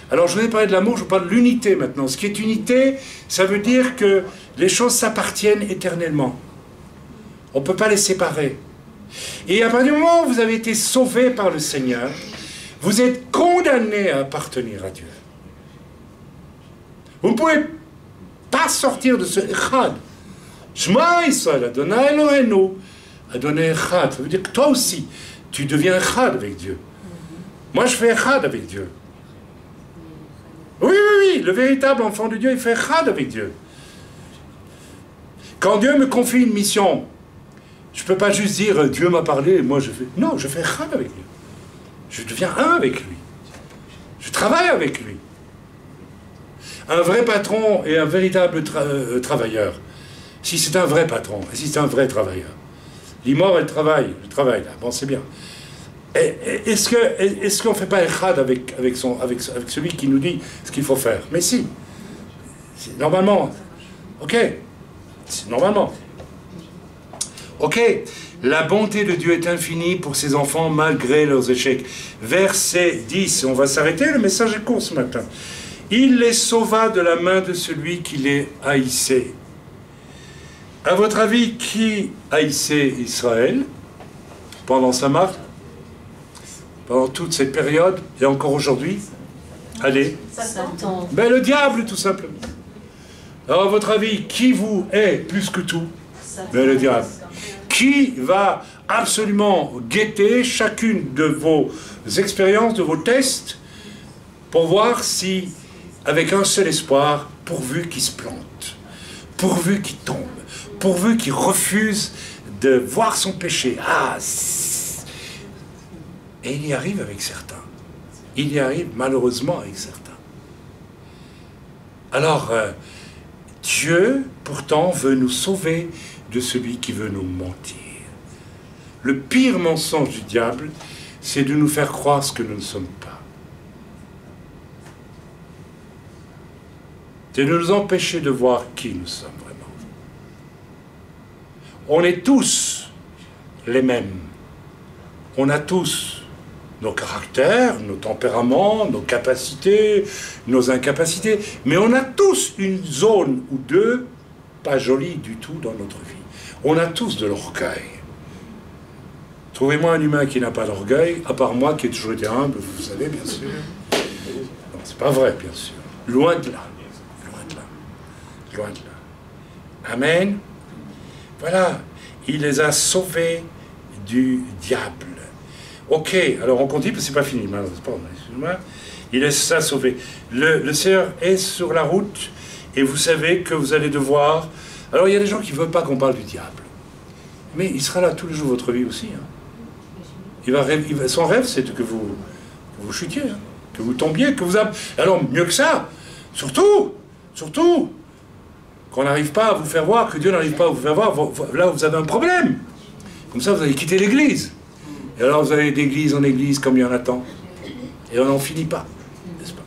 Alors je vais parler de l'amour, je parle de l'unité maintenant. Ce qui est unité, ça veut dire que les choses s'appartiennent éternellement. On ne peut pas les séparer. Et à partir du moment où vous avez été sauvé par le Seigneur, vous êtes condamné à appartenir à Dieu. Vous ne pouvez pas sortir de ce Echad. Shema Yisrael, Adonai Eloheinu, Adonai Echad. Ça veut dire que toi aussi, tu deviens Echad avec Dieu. Moi, je fais Echad avec Dieu. Oui, oui, oui, le véritable enfant de Dieu, il fait Echad avec Dieu. Quand Dieu me confie une mission, je ne peux pas juste dire Dieu m'a parlé et moi je fais... Non, je fais Echad avec lui. Je deviens un avec lui. Je travaille avec lui. Un vrai patron et un véritable travailleur. Si c'est un vrai patron, et si c'est un vrai travailleur. L'imor, elle travaille, là. Bon, c'est bien. Est-ce qu'on ne fait pas Echad avec celui qui nous dit ce qu'il faut faire? Mais si. Normalement. Ok. Normalement. Ok. La bonté de Dieu est infinie pour ses enfants malgré leurs échecs. Verset 10. On va s'arrêter, le message est court ce matin. Il les sauva de la main de celui qui les haïssait. À votre avis, qui haïssait Israël pendant sa marche, pendant toute cette période, et encore aujourd'hui? Allez. Satan. Ben, le diable, tout simplement. Alors, à votre avis, qui vous hait plus que tout? Ben, le diable. Qui va absolument guetter chacune de vos expériences, de vos tests, pour voir si, avec un seul espoir, pourvu qu'il se plante, pourvu qu'il tombe, pourvu qu'il refuse de voir son péché. Ah, et il y arrive avec certains. Il y arrive malheureusement avec certains. Alors, Dieu, pourtant, veut nous sauver de celui qui veut nous mentir. Le pire mensonge du diable, c'est de nous faire croire ce que nous ne sommes pas. C'est de nous empêcher de voir qui nous sommes vraiment. On est tous les mêmes. On a tous nos caractères, nos tempéraments, nos capacités, nos incapacités, mais on a tous une zone ou deux pas jolie du tout dans notre vie. On a tous de l'orgueil. Trouvez-moi un humain qui n'a pas d'orgueil, à part moi qui ai toujours été humble, vous savez, bien sûr. Non, c'est pas vrai, bien sûr. Loin de là. Loin de là. Loin de là. Amen. Voilà. Il les a sauvés du diable. Ok, alors on continue, parce que c'est pas fini, excusez-moi. Il les a sauvés. Le Seigneur est sur la route, et vous savez que vous allez devoir... Alors il y a des gens qui ne veulent pas qu'on parle du diable. Mais il sera là tous les jours de votre vie aussi. Hein. Son rêve, c'est que vous chutiez, hein, que vous tombiez, que vous... Alors mieux que ça, surtout, qu'on n'arrive pas à vous faire voir, que Dieu n'arrive pas à vous faire voir, là vous avez un problème. Comme ça vous allez quitter l'église. Et alors vous allez d'église en église comme il y en a tant. Et on n'en finit pas, n'est-ce pas?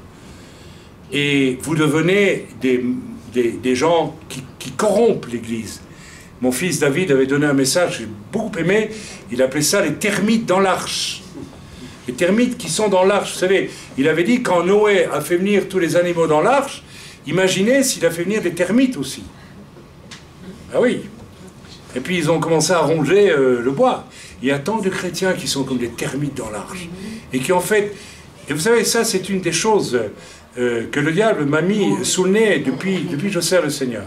Et vous devenez des gens qui corrompent l'église. Mon fils David avait donné un message, j'ai beaucoup aimé, il appelait ça les termites dans l'arche. Les termites qui sont dans l'arche, vous savez, il avait dit quand Noé a fait venir tous les animaux dans l'arche, imaginez s'il a fait venir des termites aussi. Ah oui. Et puis ils ont commencé à ronger le bois. Il y a tant de chrétiens qui sont comme des termites dans l'arche. Et qui en fait... Et vous savez, ça c'est une des choses que le diable m'a mis sous le nez depuis que je sers le Seigneur.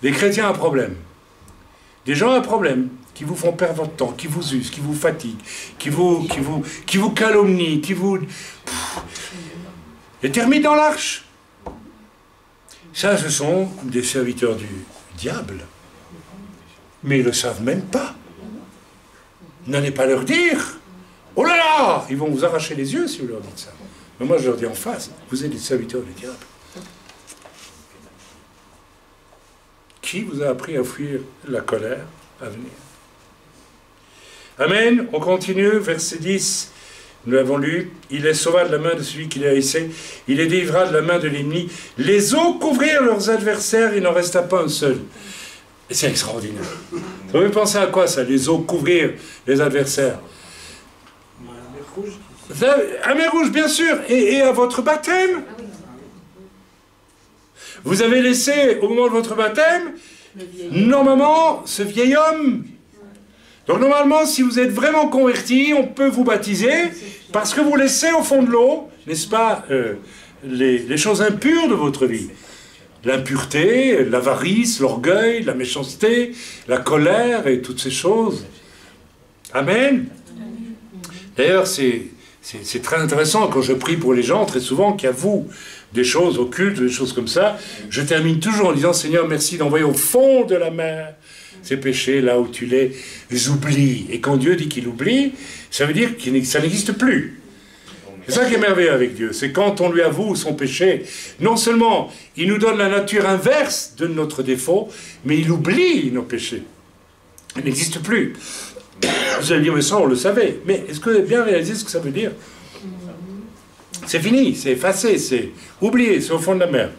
Les chrétiens à problème. Des gens à problème, qui vous font perdre votre temps, qui vous usent, qui vous fatiguent, qui vous calomnient, qui vous... Les termites dans l'arche. Ça, ce sont des serviteurs du diable. Mais ils ne le savent même pas. N'allez pas leur dire. Oh là là! Ils vont vous arracher les yeux si vous leur dites ça. Mais moi, je leur dis en face, vous êtes des serviteurs du diable. Qui vous a appris à fuir la colère à venir? Amen. On continue, verset 10. Nous l'avons lu. Il les sauva de la main de celui qui les haïssait. Il les délivra de la main de l'ennemi. Les eaux couvrirent leurs adversaires. Il n'en resta pas un seul. Et c'est extraordinaire. Vous avez pensé à quoi ça? Les eaux couvrir les adversaires. Un mer rouge, bien sûr. Et à votre baptême. Vous avez laissé, au moment de votre baptême, normalement, ce vieil homme. Donc normalement, si vous êtes vraiment converti, on peut vous baptiser, parce que vous laissez au fond de l'eau, n'est-ce pas, les choses impures de votre vie. L'impureté, l'avarice, l'orgueil, la méchanceté, la colère et toutes ces choses. Amen. D'ailleurs, c'est très intéressant quand je prie pour les gens, très souvent, qui avouent des choses occultes, des choses comme ça. Je termine toujours en disant, Seigneur, merci d'envoyer au fond de la mer ces péchés, là où tu les oublies. Et quand Dieu dit qu'il oublie, ça veut dire que ça n'existe plus. C'est ça qui est merveilleux avec Dieu. C'est quand on lui avoue son péché, non seulement il nous donne la nature inverse de notre défaut, mais il oublie nos péchés. Il n'existe plus. Vous allez dire, mais ça, on le savait. Mais est-ce que vous avez bien réalisé ce que ça veut dire? C'est fini, c'est effacé, c'est oublié, c'est au fond de la mer.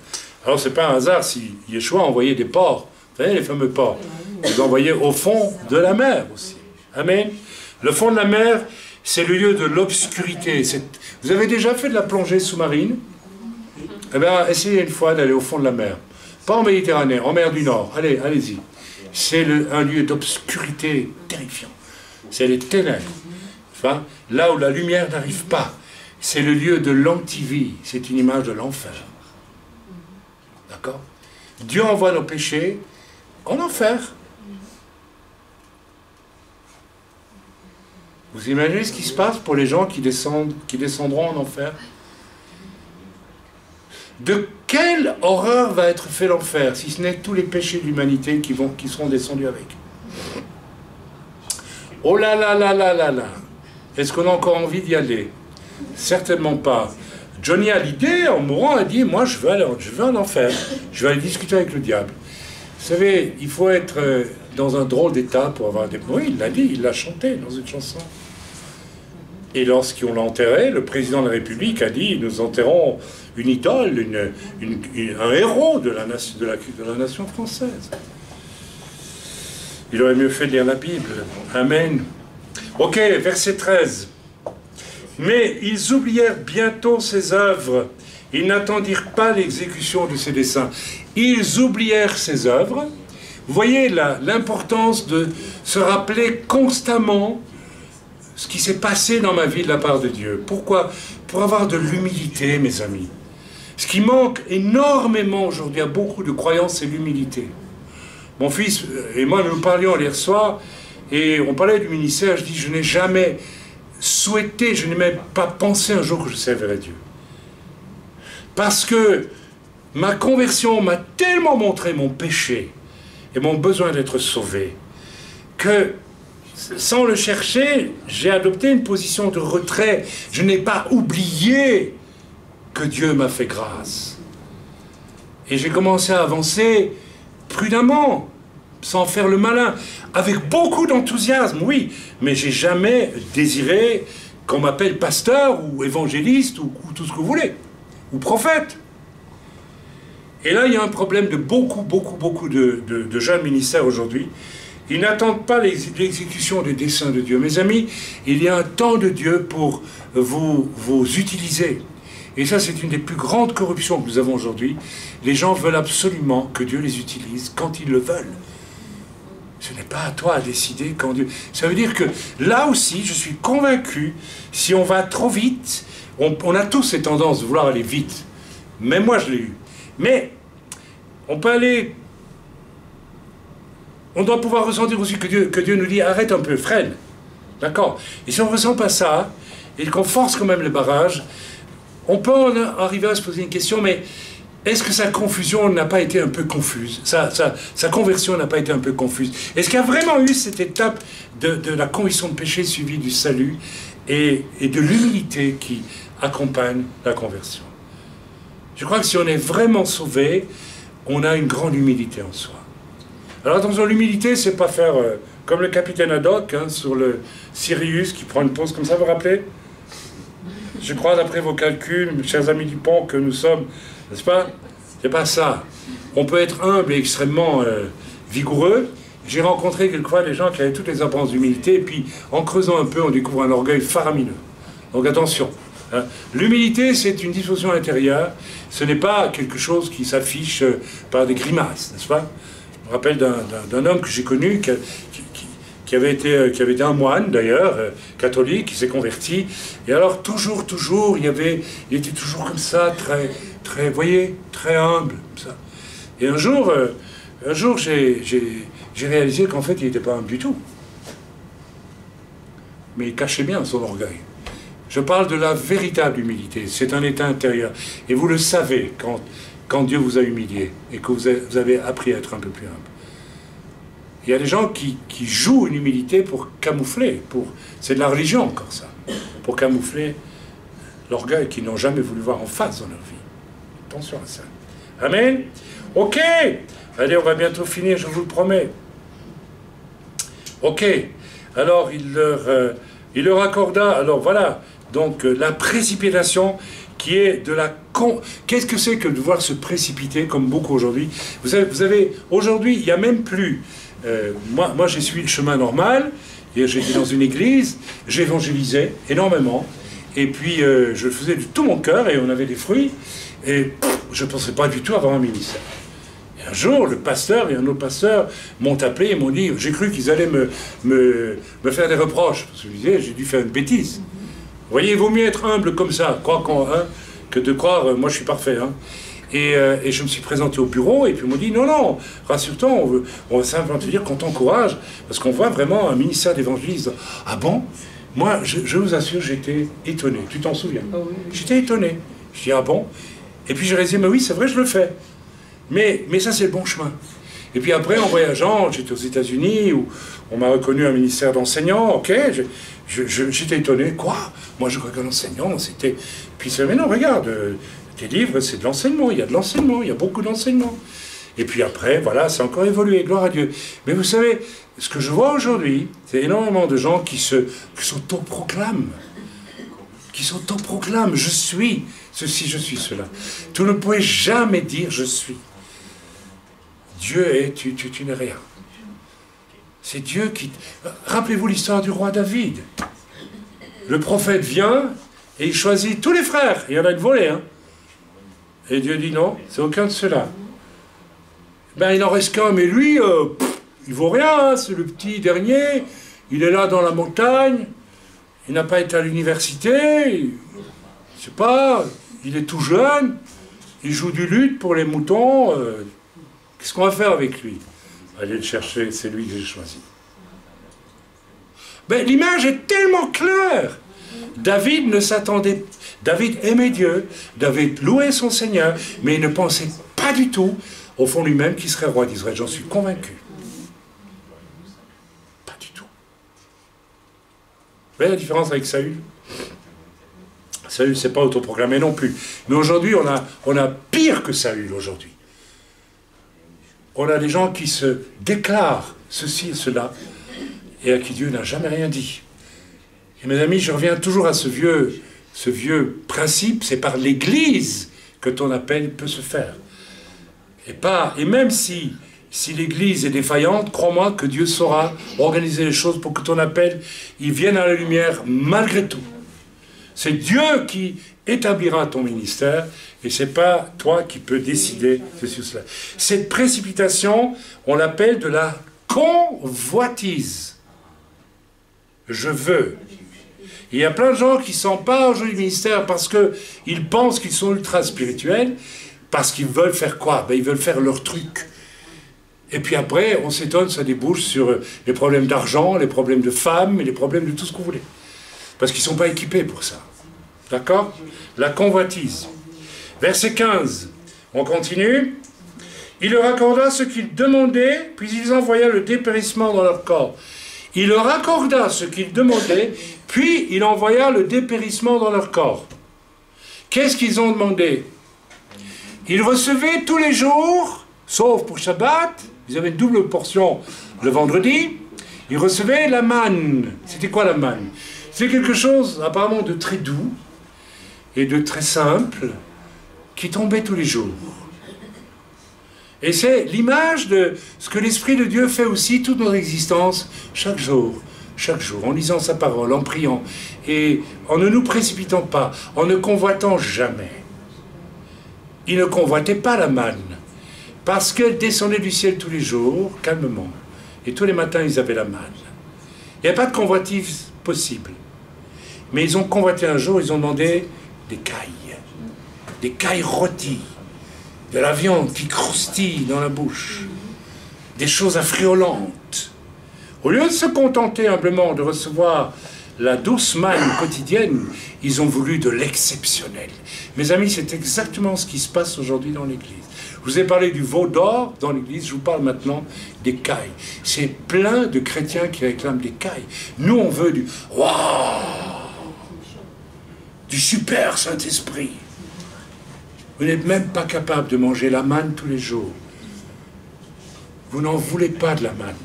Alors, c'est pas un hasard si Yeshua a envoyé des porcs. Vous savez, les fameux porcs. Ils les envoyés au fond de la mer aussi. Amen. Le fond de la mer, c'est le lieu de l'obscurité. Vous avez déjà fait de la plongée sous-marine? Eh bien, essayez une fois d'aller au fond de la mer. Pas en Méditerranée, en mer du Nord. Allez, allez-y. c'est un lieu d'obscurité terrifiant. C'est les ténèbres. Enfin, là où la lumière n'arrive pas. C'est le lieu de l'antivie. C'est une image de l'enfer. D'accord? Dieu envoie nos péchés en enfer. Vous imaginez ce qui se passe pour les gens qui descendront en enfer? De quelle horreur va être fait l'enfer, si ce n'est tous les péchés de l'humanité qui seront descendus avec? Oh là là là là là là! Est-ce qu'on a encore envie d'y aller? Certainement pas. Johnny Hallyday, en mourant, a dit, moi je veux en enfer, je vais aller discuter avec le diable. Vous savez, il faut être dans un drôle d'état pour avoir des... Oui, il l'a dit, il l'a chanté dans une chanson. Et lorsqu'on l'a enterré, le président de la République a dit, nous enterrons une idole, un héros de la nation française. Il aurait mieux fait de lire la Bible. Amen. Ok, verset 13. Mais ils oublièrent bientôt ses œuvres. Ils n'attendirent pas l'exécution de ses desseins. Ils oublièrent ses œuvres. Vous voyez l'importance de se rappeler constamment ce qui s'est passé dans ma vie de la part de Dieu. Pourquoi? Pour avoir de l'humilité, mes amis. Ce qui manque énormément aujourd'hui à beaucoup de croyants, c'est l'humilité. Mon fils et moi, nous parlions hier soir, et on parlait du ministère, je dis, je n'ai jamais souhaité, je n'ai même pas pensé un jour que je servirais Dieu. Parce que ma conversion m'a tellement montré mon péché et mon besoin d'être sauvé, que sans le chercher, j'ai adopté une position de retrait. Je n'ai pas oublié que Dieu m'a fait grâce. Et j'ai commencé à avancer prudemment, sans faire le malin, avec beaucoup d'enthousiasme, oui, mais j'ai jamais désiré qu'on m'appelle pasteur ou évangéliste ou tout ce que vous voulez, ou prophète. Et là, il y a un problème de beaucoup de jeunes ministères aujourd'hui. Ils n'attendent pas l'exécution des desseins de Dieu. Mes amis, il y a un temps de Dieu pour vous utiliser. Et ça, c'est une des plus grandes corruptions que nous avons aujourd'hui. Les gens veulent absolument que Dieu les utilise quand ils le veulent. Ce n'est pas à toi à décider quand Dieu... Ça veut dire que là aussi, je suis convaincu, si on va trop vite, on a tous ces tendances de vouloir aller vite. Même moi, je l'ai eu. Mais on peut aller... On doit pouvoir ressentir aussi que Dieu nous dit, arrête un peu, freine. D'accord? Et si on ne ressent pas ça, et qu'on force quand même le barrage, on peut en arriver à se poser une question, mais est-ce que sa confusion n'a pas été un peu confuse? Sa conversion n'a pas été un peu confuse? Est-ce qu'il y a vraiment eu cette étape de la conviction de péché suivie du salut et de l'humilité qui accompagne la conversion? Je crois que si on est vraiment sauvé, on a une grande humilité en soi. Alors attention, l'humilité, c'est pas faire comme le capitaine Haddock hein, sur le Sirius qui prend une pause comme ça, vous vous rappelez? Je crois, d'après vos calculs, mes chers amis du pont, que nous sommes, n'est-ce pas? C'est pas ça. On peut être humble et extrêmement vigoureux. J'ai rencontré quelquefois des gens qui avaient toutes les apparences d'humilité, et puis en creusant un peu, on découvre un orgueil faramineux. Donc attention. Hein. L'humilité, c'est une disposition intérieure. Ce n'est pas quelque chose qui s'affiche par des grimaces, n'est-ce pas? Je me rappelle d'un homme que j'ai connu qui avait été un moine d'ailleurs, catholique, qui s'est converti. Et alors toujours, il était toujours comme ça, très, vous voyez, très humble. Comme ça. Et un jour j'ai réalisé qu'en fait il n'était pas humble du tout. Mais il cachait bien son orgueil. Je parle de la véritable humilité. C'est un état intérieur. Et vous le savez quand Dieu vous a humilié et que vous avez appris à être un peu plus humble. Il y a des gens qui jouent une humilité pour camoufler, c'est de la religion encore ça, pour camoufler l'orgueil qu'ils n'ont jamais voulu voir en face dans leur vie. Attention à ça. Amen. Ok. Allez, on va bientôt finir, je vous le promets. Ok. Alors, il leur accorda, alors voilà, donc la précipitation qui est de la... Qu'est-ce que c'est que de devoir se précipiter, comme beaucoup aujourd'hui? Vous avez aujourd'hui, il n'y a même plus... moi j'ai suivi le chemin normal, j'étais dans une église, j'évangélisais énormément, et puis je le faisais de tout mon cœur, et on avait des fruits, et je ne pensais pas du tout avoir un ministère. Et un jour, le pasteur et un autre pasteur m'ont appelé et m'ont dit, j'ai cru qu'ils allaient me faire des reproches. Parce que je disais, j'ai dû faire une bêtise. Vous voyez, il vaut mieux être humble comme ça, que de croire, moi je suis parfait. Hein. Et je me suis présenté au bureau et puis ils m'ont dit, non, non, rassure-toi, on veut simplement te dire qu'on t'encourage, parce qu'on voit vraiment un ministère d'évangéliste. Ah bon? Moi, je vous assure, j'étais étonné. Tu t'en souviens? Oh, oui. J'étais étonné. Je dis, ah bon? Et puis j'ai réalisé, mais oui, c'est vrai, je le fais. Mais ça, c'est le bon chemin. Et puis après, en voyageant, j'étais aux États-Unis, où on m'a reconnu un ministère d'enseignants, ok, j'étais étonné, quoi? Moi, je crois qu'un enseignant, c'était... Puis c'est, mais non, regarde, tes livres, c'est de l'enseignement, il y a de l'enseignement, il y a beaucoup d'enseignement. Et puis après, voilà, c'est encore évolué, gloire à Dieu. Mais vous savez, ce que je vois aujourd'hui, c'est énormément de gens qui s'autoproclament. Qui s'autoproclament, je suis ceci, je suis cela. Tu ne pouvez jamais dire je suis. Dieu est, tu n'es rien. C'est Dieu qui... Rappelez-vous l'histoire du roi David. Le prophète vient et il choisit tous les frères. Il y en a une volée, hein. Et Dieu dit non, c'est aucun de ceux-là. Ben il n'en reste qu'un, mais lui, il vaut rien, hein, c'est le petit dernier. Il est là dans la montagne. Il n'a pas été à l'université. Je sais pas, il est tout jeune. Il joue du luth pour les moutons. Qu'est-ce qu'on va faire avec lui? Allez le chercher, c'est lui que j'ai choisi. Ben, l'image est tellement claire. David ne s'attendait... David aimait Dieu, David louait son Seigneur, mais il ne pensait pas du tout, au fond lui-même, qu'il serait roi d'Israël. J'en suis convaincu. Pas du tout. Vous voyez la différence avec Saül? Saül, c'est pas autoproclamé non plus. Mais aujourd'hui, on a pire que Saül aujourd'hui. On a des gens qui se déclarent ceci et cela, et à qui Dieu n'a jamais rien dit. Et mes amis, je reviens toujours à ce vieux principe, c'est par l'Église que ton appel peut se faire. Et même si l'Église est défaillante, crois-moi que Dieu saura organiser les choses pour que ton appel, il vienne à la lumière malgré tout. C'est Dieu qui établira ton ministère, et ce n'est pas toi qui peux décider ceci ou cela. Cette précipitation, on l'appelle de la convoitise. Je veux. Il y a plein de gens qui s'emparent aujourd'hui du ministère parce qu'ils pensent qu'ils sont ultra spirituels, parce qu'ils veulent faire quoi? Ben, ils veulent faire leur truc. Et puis après, on s'étonne, ça débouche sur les problèmes d'argent, les problèmes de femmes, et les problèmes de tout ce que vous voulez. Parce qu'ils ne sont pas équipés pour ça. D'accord? La convoitise. Verset 15. On continue. Il leur accorda ce qu'ils demandaient, puis ils envoya le dépérissement dans leur corps. Il leur accorda ce qu'ils demandaient, puis il envoya le dépérissement dans leur corps. Qu'est-ce qu'ils ont demandé? Ils recevaient tous les jours, sauf pour Shabbat, ils avaient une double portion le vendredi, ils recevaient la manne. C'était quoi la manne? C'est quelque chose apparemment de très doux et de très simple qui tombait tous les jours. Et c'est l'image de ce que l'Esprit de Dieu fait aussi toute notre existence, chaque jour, en lisant sa parole, en priant, et en ne nous précipitant pas, en ne convoitant jamais. Ils ne convoitaient pas la manne, parce qu'elle descendait du ciel tous les jours, calmement. Et tous les matins, ils avaient la manne. Il n'y a pas de convoitise possible. Mais ils ont convoité un jour, ils ont demandé des cailles rôties, de la viande qui croustille dans la bouche, des choses affriolantes. Au lieu de se contenter humblement de recevoir la douce manne quotidienne, ils ont voulu de l'exceptionnel. Mes amis, c'est exactement ce qui se passe aujourd'hui dans l'Église. Je vous ai parlé du veau d'or dans l'Église, je vous parle maintenant des cailles. C'est plein de chrétiens qui réclament des cailles. Nous, on veut du « waouh !» du super Saint-Esprit. Vous n'êtes même pas capable de manger la manne tous les jours. Vous n'en voulez pas de la manne.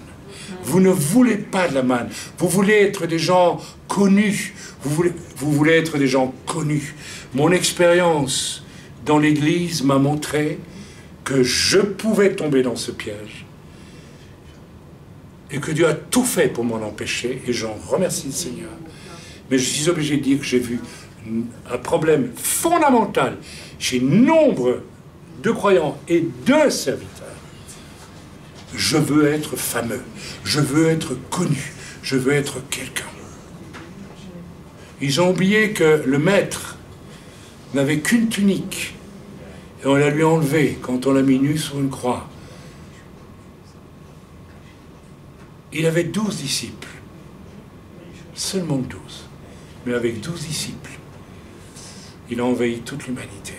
Vous ne voulez pas de la manne. Vous voulez être des gens connus. Vous voulez être des gens connus. Mon expérience dans l'Église m'a montré que je pouvais tomber dans ce piège. Et que Dieu a tout fait pour m'en empêcher. Et j'en remercie le Seigneur. Mais je suis obligé de dire que j'ai vu un problème fondamental chez nombre de croyants et de serviteurs. Je veux être fameux. Je veux être connu. Je veux être quelqu'un. Ils ont oublié que le maître n'avait qu'une tunique. Et on la lui a enlevée quand on l'a mis nu sur une croix. Il avait 12 disciples. Seulement 12. Mais avec 12 disciples, il a envahi toute l'humanité.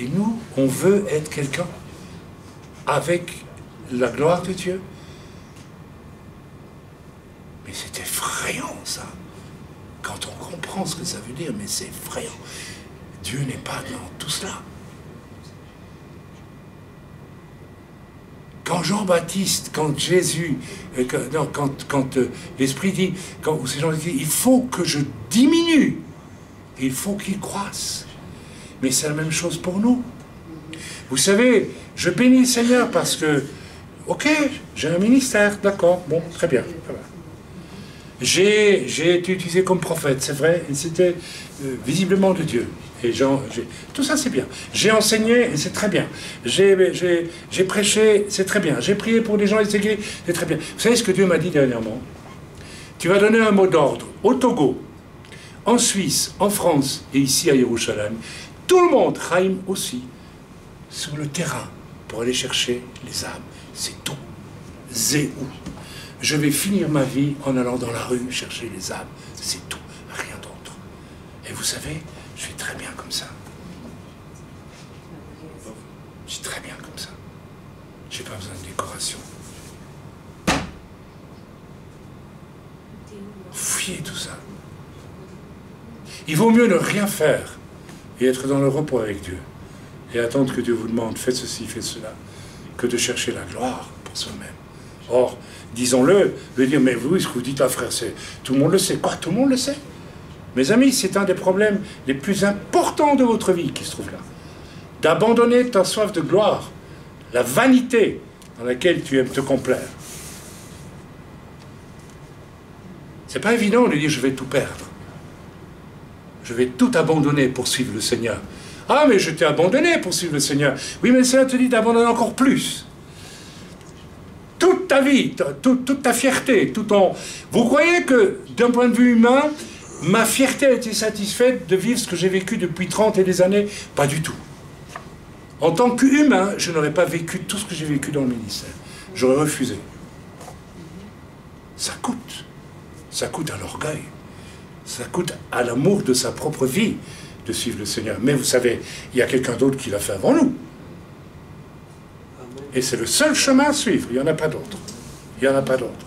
Et nous, on veut être quelqu'un avec la gloire de Dieu. Mais c'est effrayant, ça. Quand on comprend ce que ça veut dire, mais c'est effrayant. Dieu n'est pas dans tout cela. Quand Jean-Baptiste, quand Jésus, quand l'Esprit dit, quand ces gens disent, il faut que je diminue, il faut qu'il croisse. Mais c'est la même chose pour nous. Vous savez, je bénis le Seigneur parce que, ok, j'ai un ministère, d'accord, bon, très bien. J'ai été utilisé comme prophète, c'est vrai, et c'était visiblement de Dieu. Et tout ça, c'est bien. J'ai enseigné, et c'est très bien. J'ai prêché, c'est très bien. J'ai prié pour des gens, et c'est très bien. Vous savez ce que Dieu m'a dit dernièrement? Tu vas donner un mot d'ordre au Togo, en Suisse, en France, et ici à Jérusalem. Tout le monde, Chaim aussi, sur le terrain, pour aller chercher les âmes. C'est tout. Zéou. Je vais finir ma vie en allant dans la rue chercher les âmes. C'est tout. Rien d'autre. Et vous savez, je suis très bien comme ça. Je suis très bien comme ça. Je n'ai pas besoin de décoration. Fuyez tout ça. Il vaut mieux ne rien faire et être dans le repos avec Dieu et attendre que Dieu vous demande, faites ceci, faites cela, que de chercher la gloire pour soi-même. Or, disons-le, je veux dire, mais vous, ce que vous dites à frère, c'est tout le monde le sait. Quoi, tout le monde le sait? Mes amis, c'est un des problèmes les plus importants de votre vie qui se trouve là. D'abandonner ta soif de gloire, la vanité dans laquelle tu aimes te complaire. C'est pas évident de dire je vais tout perdre. Je vais tout abandonner pour suivre le Seigneur. Ah, mais je t'ai abandonné pour suivre le Seigneur. Oui, mais le Seigneur te dit d'abandonner encore plus. Toute ta vie, toute ta fierté, tout ton... Vous croyez que, d'un point de vue humain, ma fierté a été satisfaite de vivre ce que j'ai vécu depuis 30 et des années? Pas du tout. En tant qu'humain, je n'aurais pas vécu tout ce que j'ai vécu dans le ministère. J'aurais refusé. Ça coûte. Ça coûte à l'orgueil. Ça coûte à l'amour de sa propre vie de suivre le Seigneur. Mais vous savez, il y a quelqu'un d'autre qui l'a fait avant nous. Et c'est le seul chemin à suivre. Il n'y en a pas d'autre. Il n'y en a pas d'autre.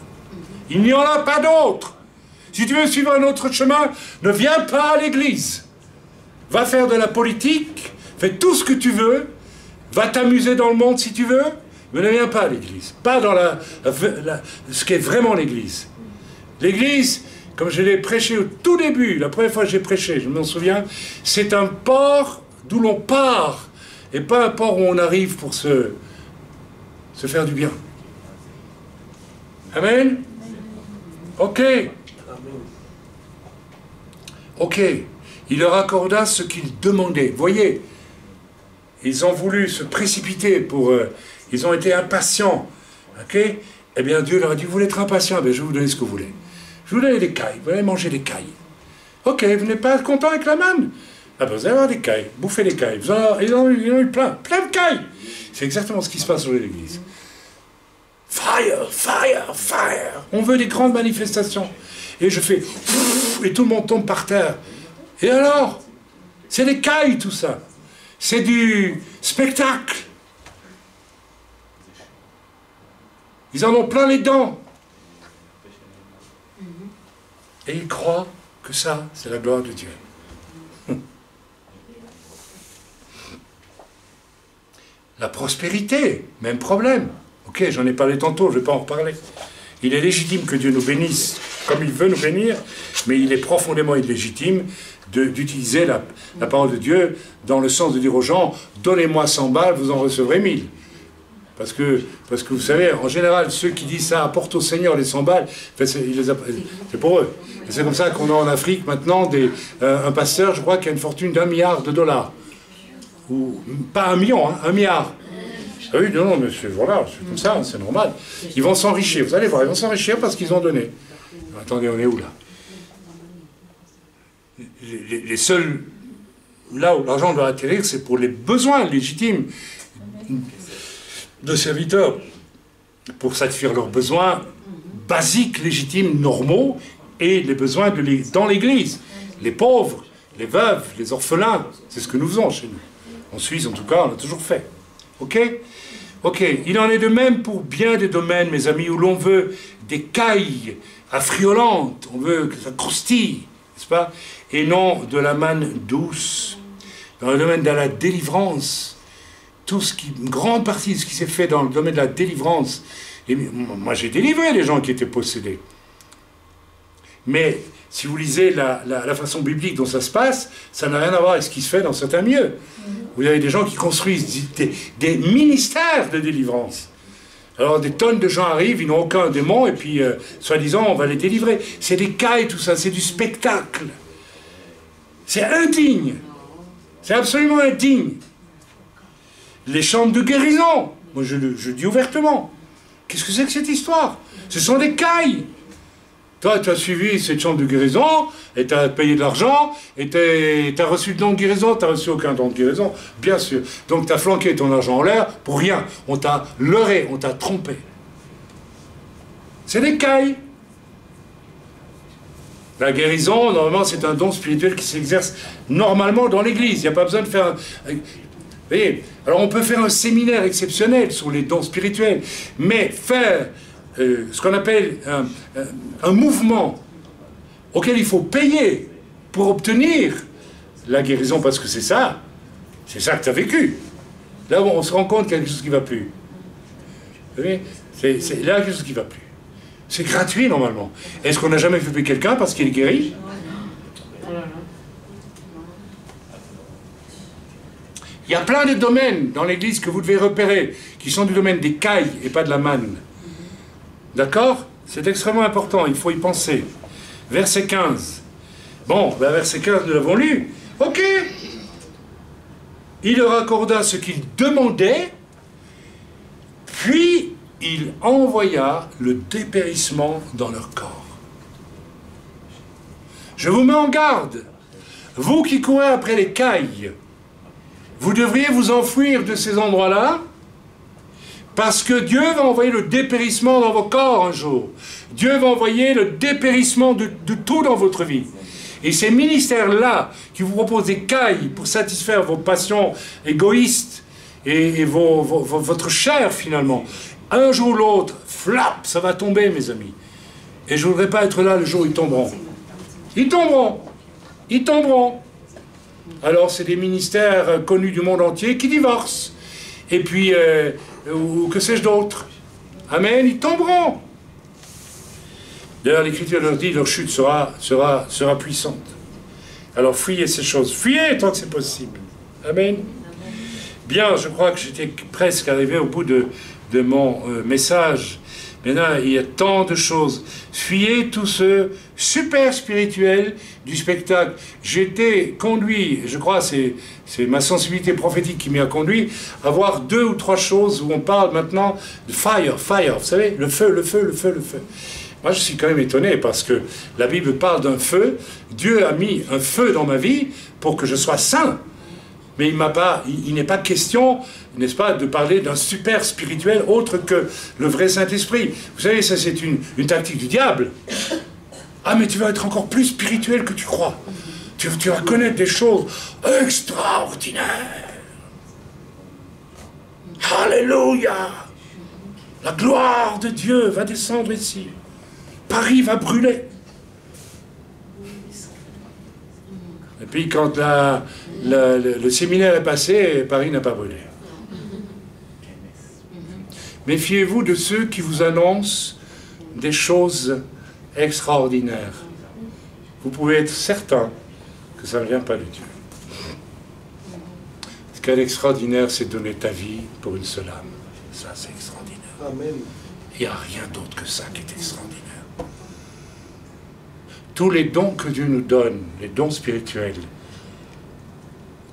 Il n'y en a pas d'autre. Si tu veux suivre un autre chemin, ne viens pas à l'église. Va faire de la politique, fais tout ce que tu veux, va t'amuser dans le monde si tu veux, mais ne viens pas à l'église. Pas dans ce qu'est vraiment l'église. L'église, comme je l'ai prêché au tout début, la première fois que j'ai prêché, je m'en souviens, c'est un port d'où l'on part, et pas un port où on arrive pour se faire du bien. Amen? Ok. Ok. Il leur accorda ce qu'ils demandaient. Voyez, ils ont voulu se précipiter pour... ils ont été impatients. Ok? Eh bien, Dieu leur a dit, vous voulez être impatients? Eh je vais vous donner ce que vous voulez. Je vais vous donner des cailles. Vous allez manger des cailles. Ok, vous n'êtes pas content avec la manne? Ah ben, vous allez avoir des cailles. Bouffez des cailles. Ils en ont eu plein de cailles. C'est exactement ce qui se passe dans l'église. Fire, fire, fire. On veut des grandes manifestations. Et je fais... Et tout le monde tombe par terre. Et alors? C'est des cailles, tout ça. C'est du spectacle. Ils en ont plein les dents. Et ils croient que ça, c'est la gloire de Dieu. La prospérité, même problème. Ok, j'en ai parlé tantôt, je ne vais pas en reparler. Il est légitime que Dieu nous bénisse comme il veut nous bénir, mais il est profondément illégitime d'utiliser la parole de Dieu dans le sens de dire aux gens, donnez-moi 100 balles, vous en recevrez 1000. Parce que vous savez, en général, ceux qui disent ça, apportent au Seigneur les 100 balles, c'est pour eux. Et c'est comme ça qu'on a en Afrique maintenant un pasteur, je crois, qui a une fortune d'1 milliard de dollars. Ou pas 1 million, hein, 1 milliard. Ah oui, non, mais voilà, c'est comme ça, c'est normal. Ils vont s'enrichir, vous allez voir, ils vont s'enrichir parce qu'ils ont donné. Attendez, on est où là? Les seuls, là où l'argent doit atterrir, c'est pour les besoins légitimes de serviteurs, pour satisfaire leurs besoins basiques, légitimes, normaux, et les besoins dans l'Église. Les pauvres, les veuves, les orphelins, c'est ce que nous faisons chez nous. En Suisse, en tout cas, on l'a toujours fait. Ok? Ok, il en est de même pour bien des domaines, mes amis, où l'on veut des cailles affriolantes, on veut que ça croustille, n'est-ce pas? Et non de la manne douce. Dans le domaine de la délivrance, une grande partie de ce qui s'est fait dans le domaine de la délivrance, et moi j'ai délivré les gens qui étaient possédés. Mais si vous lisez la façon biblique dont ça se passe, ça n'a rien à voir avec ce qui se fait dans certains milieux. Vous avez des gens qui construisent des ministères de délivrance. Alors des tonnes de gens arrivent, ils n'ont aucun démon, et puis soi-disant on va les délivrer. C'est des cailles, tout ça, c'est du spectacle. C'est indigne. C'est absolument indigne. Les chambres de guérison, moi je dis ouvertement, qu'est-ce que c'est que cette histoire? Ce sont des cailles. Toi, tu as suivi cette chambre de guérison, et tu as payé de l'argent, et tu as reçu le don de guérison, tu n'as reçu aucun don de guérison, bien sûr. Donc tu as flanqué ton argent en l'air pour rien. On t'a leurré, on t'a trompé. C'est des cailles. La guérison, normalement, c'est un don spirituel qui s'exerce normalement dans l'Église. Il n'y a pas besoin de faire... Vous voyez, alors on peut faire un séminaire exceptionnel sur les dons spirituels, mais faire ce qu'on appelle un mouvement auquel il faut payer pour obtenir la guérison, parce que c'est ça que tu as vécu. Là, on se rend compte qu'il y a quelque chose qui ne va plus. Vous voyez, c'est là quelque chose qui ne va plus. C'est gratuit, normalement. Est-ce qu'on n'a jamais fait payer quelqu'un parce qu'il est guéri? Il y a plein de domaines dans l'Église que vous devez repérer, qui sont du domaine des cailles et pas de la manne. D'accord? C'est extrêmement important, il faut y penser. Verset 15. Bon, ben verset 15, nous l'avons lu. Ok. Il leur accorda ce qu'ils demandaient, puis il envoya le dépérissement dans leur corps. Je vous mets en garde. Vous qui courez après les cailles, vous devriez vous enfuir de ces endroits-là, parce que Dieu va envoyer le dépérissement dans vos corps un jour. Dieu va envoyer le dépérissement de tout dans votre vie. Et ces ministères-là, qui vous proposent des cailles pour satisfaire vos passions égoïstes et votre chair, finalement, un jour ou l'autre, flap, ça va tomber, mes amis. Et je ne voudrais pas être là le jour où ils tomberont. Ils tomberont. Ils tomberont. Alors, c'est des ministères connus du monde entier qui divorcent. Et puis, ou que sais-je d'autre. Amen, ils tomberont. D'ailleurs, l'Écriture leur dit, leur chute sera puissante. Alors, fuyez ces choses. Fuyez tant que c'est possible. Amen. Bien, je crois que j'étais presque arrivé au bout de mon message. Maintenant, il y a tant de choses. Fuyez tout ce super spirituel du spectacle. J'ai conduit, je crois, c'est ma sensibilité prophétique qui m'y a conduit, à voir 2 ou 3 choses où on parle maintenant de fire, vous savez, le feu, le feu, le feu, le feu. Moi, je suis quand même étonné parce que la Bible parle d'un feu. Dieu a mis un feu dans ma vie pour que je sois saint. Mais il n'est pas question, n'est-ce pas, de parler d'un super spirituel autre que le vrai Saint-Esprit. Vous savez, ça c'est une tactique du diable. Ah, mais tu vas être encore plus spirituel que tu crois. Tu vas connaître des choses extraordinaires. Alléluia! La gloire de Dieu va descendre ici. Paris va brûler. Et puis quand le séminaire est passé, Paris n'a pas brûlé. Méfiez-vous de ceux qui vous annoncent des choses extraordinaires. Vous pouvez être certain que ça ne vient pas de Dieu. Ce qu'il y a d'extraordinaire, c'est donner ta vie pour une seule âme. Ça, c'est extraordinaire. Amen. Il n'y a rien d'autre que ça qui est extraordinaire. Tous les dons que Dieu nous donne, les dons spirituels,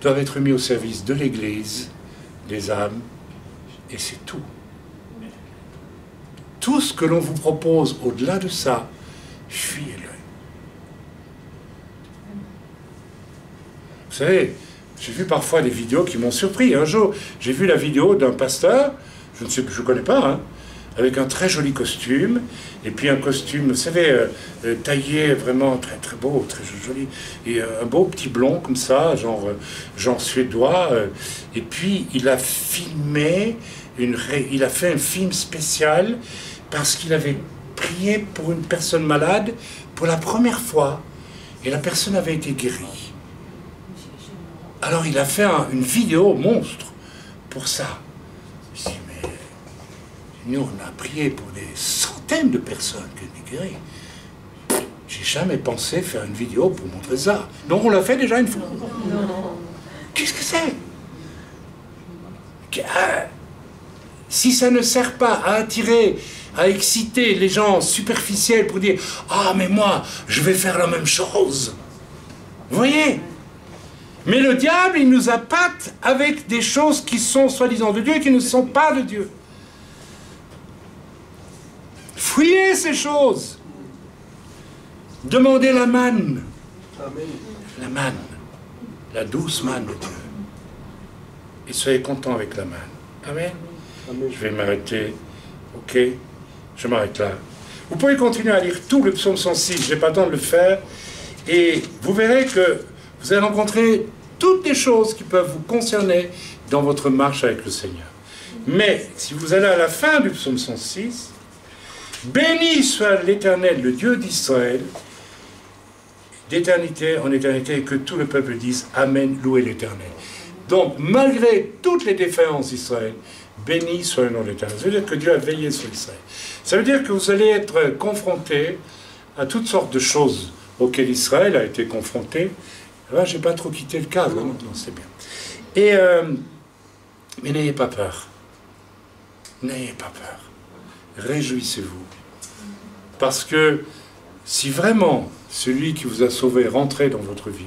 doivent être mis au service de l'Église, des âmes Et c'est tout. Tout ce que l'on vous propose au-delà de ça, fuyez-le. Vous savez, j'ai vu parfois des vidéos qui m'ont surpris. Un jour, j'ai vu la vidéo d'un pasteur, je ne connais pas, hein, avec un très joli costume, et puis un costume, vous savez, taillé vraiment très très beau, très joli, et un beau petit blond comme ça, genre suédois, et puis il a filmé, il a fait un film spécial parce qu'il avait prié pour une personne malade pour la première fois, et la personne avait été guérie. Alors il a fait une vidéo monstre pour ça. Je dis, mais nous on a prié pour des centaines de personnes qui étaient guéries. J'ai jamais pensé faire une vidéo pour montrer ça. Donc on l'a fait déjà une fois. Qu'est-ce que c'est? Si ça ne sert pas à attirer, à exciter les gens superficiels pour dire « Ah, mais moi, je vais faire la même chose ». Vous voyez? Mais le diable, il nous appâte avec des choses qui sont soi-disant de Dieu et qui ne sont pas de Dieu. Fuyez ces choses. Demandez la manne. Amen. La manne. La douce manne de Dieu. Et soyez contents avec la manne. Amen. Amen. Je vais m'arrêter. Ok? Je m'arrête là. Vous pouvez continuer à lire tout le psaume 106. Je n'ai pas le temps de le faire. Et vous verrez que vous allez rencontrer toutes les choses qui peuvent vous concerner dans votre marche avec le Seigneur. Mais, si vous allez à la fin du psaume 106, béni soit l'Éternel, le Dieu d'Israël, d'éternité en éternité, et que tout le peuple dise Amen, louez l'Éternel. Donc, malgré toutes les défaillances d'Israël, béni soit le nom de l'Éternel. Ça veut dire que Dieu a veillé sur Israël. Ça veut dire que vous allez être confrontés à toutes sortes de choses auxquelles Israël a été confronté. Là, je n'ai pas trop quitté le cadre, non, c'est bien. Et, mais n'ayez pas peur. N'ayez pas peur. Réjouissez-vous. Parce que si vraiment celui qui vous a sauvé rentrait dans votre vie,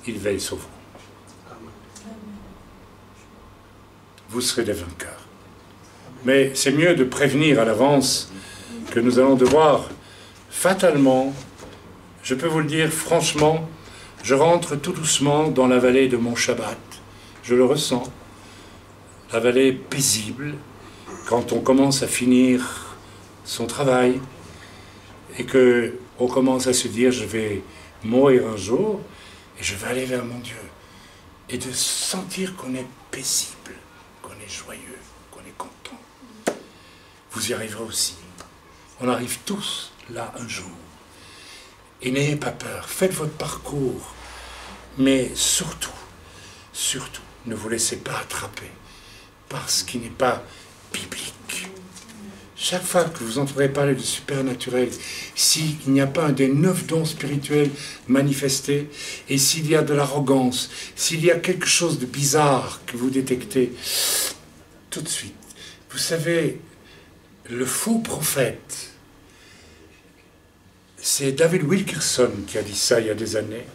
il veille sur vous. Vous serez des vainqueurs. Mais c'est mieux de prévenir à l'avance que nous allons devoir fatalement. Je peux vous le dire franchement, je rentre tout doucement dans la vallée de mon Shabbat. Je le ressens. La vallée paisible, quand on commence à finir son travail et qu'on commence à se dire je vais mourir un jour et je vais aller vers mon Dieu. Et de sentir qu'on est paisible, qu'on est joyeux, qu'on est content. Vous y arriverez aussi. On arrive tous là un jour. Et n'ayez pas peur, faites votre parcours, mais surtout, surtout, ne vous laissez pas attraper par ce qui n'est pas biblique. Chaque fois que vous entendrez parler de supernaturel, s'il n'y a pas un des 9 dons spirituels manifestés, et s'il y a de l'arrogance, s'il y a quelque chose de bizarre que vous détectez, tout de suite. Vous savez, le faux prophète, c'est David Wilkerson qui a dit ça il y a des années,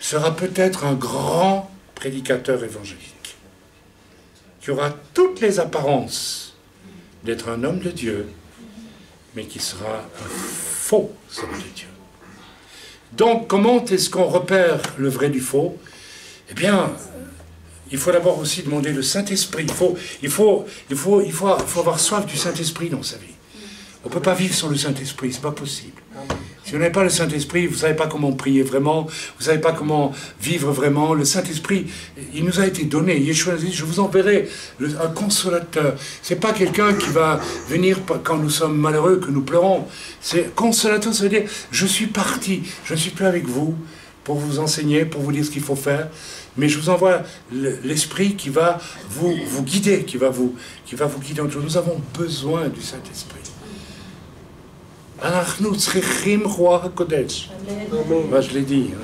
sera peut-être un grand prédicateur évangélique, qui aura toutes les apparences d'être un homme de Dieu, mais qui sera un faux homme de Dieu. Donc, comment est-ce qu'on repère le vrai du faux? Eh bien, il faut d'abord aussi demander le Saint-Esprit. Il faut avoir soif du Saint-Esprit dans sa vie. On ne peut pas vivre sans le Saint-Esprit, c'est pas possible. Si vous n'avez pas le Saint-Esprit, vous ne savez pas comment prier vraiment, vous ne savez pas comment vivre vraiment. Le Saint-Esprit, il nous a été donné. Yeshua dit, je vous enverrai un consolateur. Ce n'est pas quelqu'un qui va venir quand nous sommes malheureux, que nous pleurons. C'est consolateur, ça veut dire, je suis parti, je ne suis plus avec vous pour vous enseigner, pour vous dire ce qu'il faut faire, mais je vous envoie l'Esprit qui va vous guider, qui va vous guider. Nous avons besoin du Saint-Esprit. אנחנו צריכים רוח הקודש. מה je l'ai dit.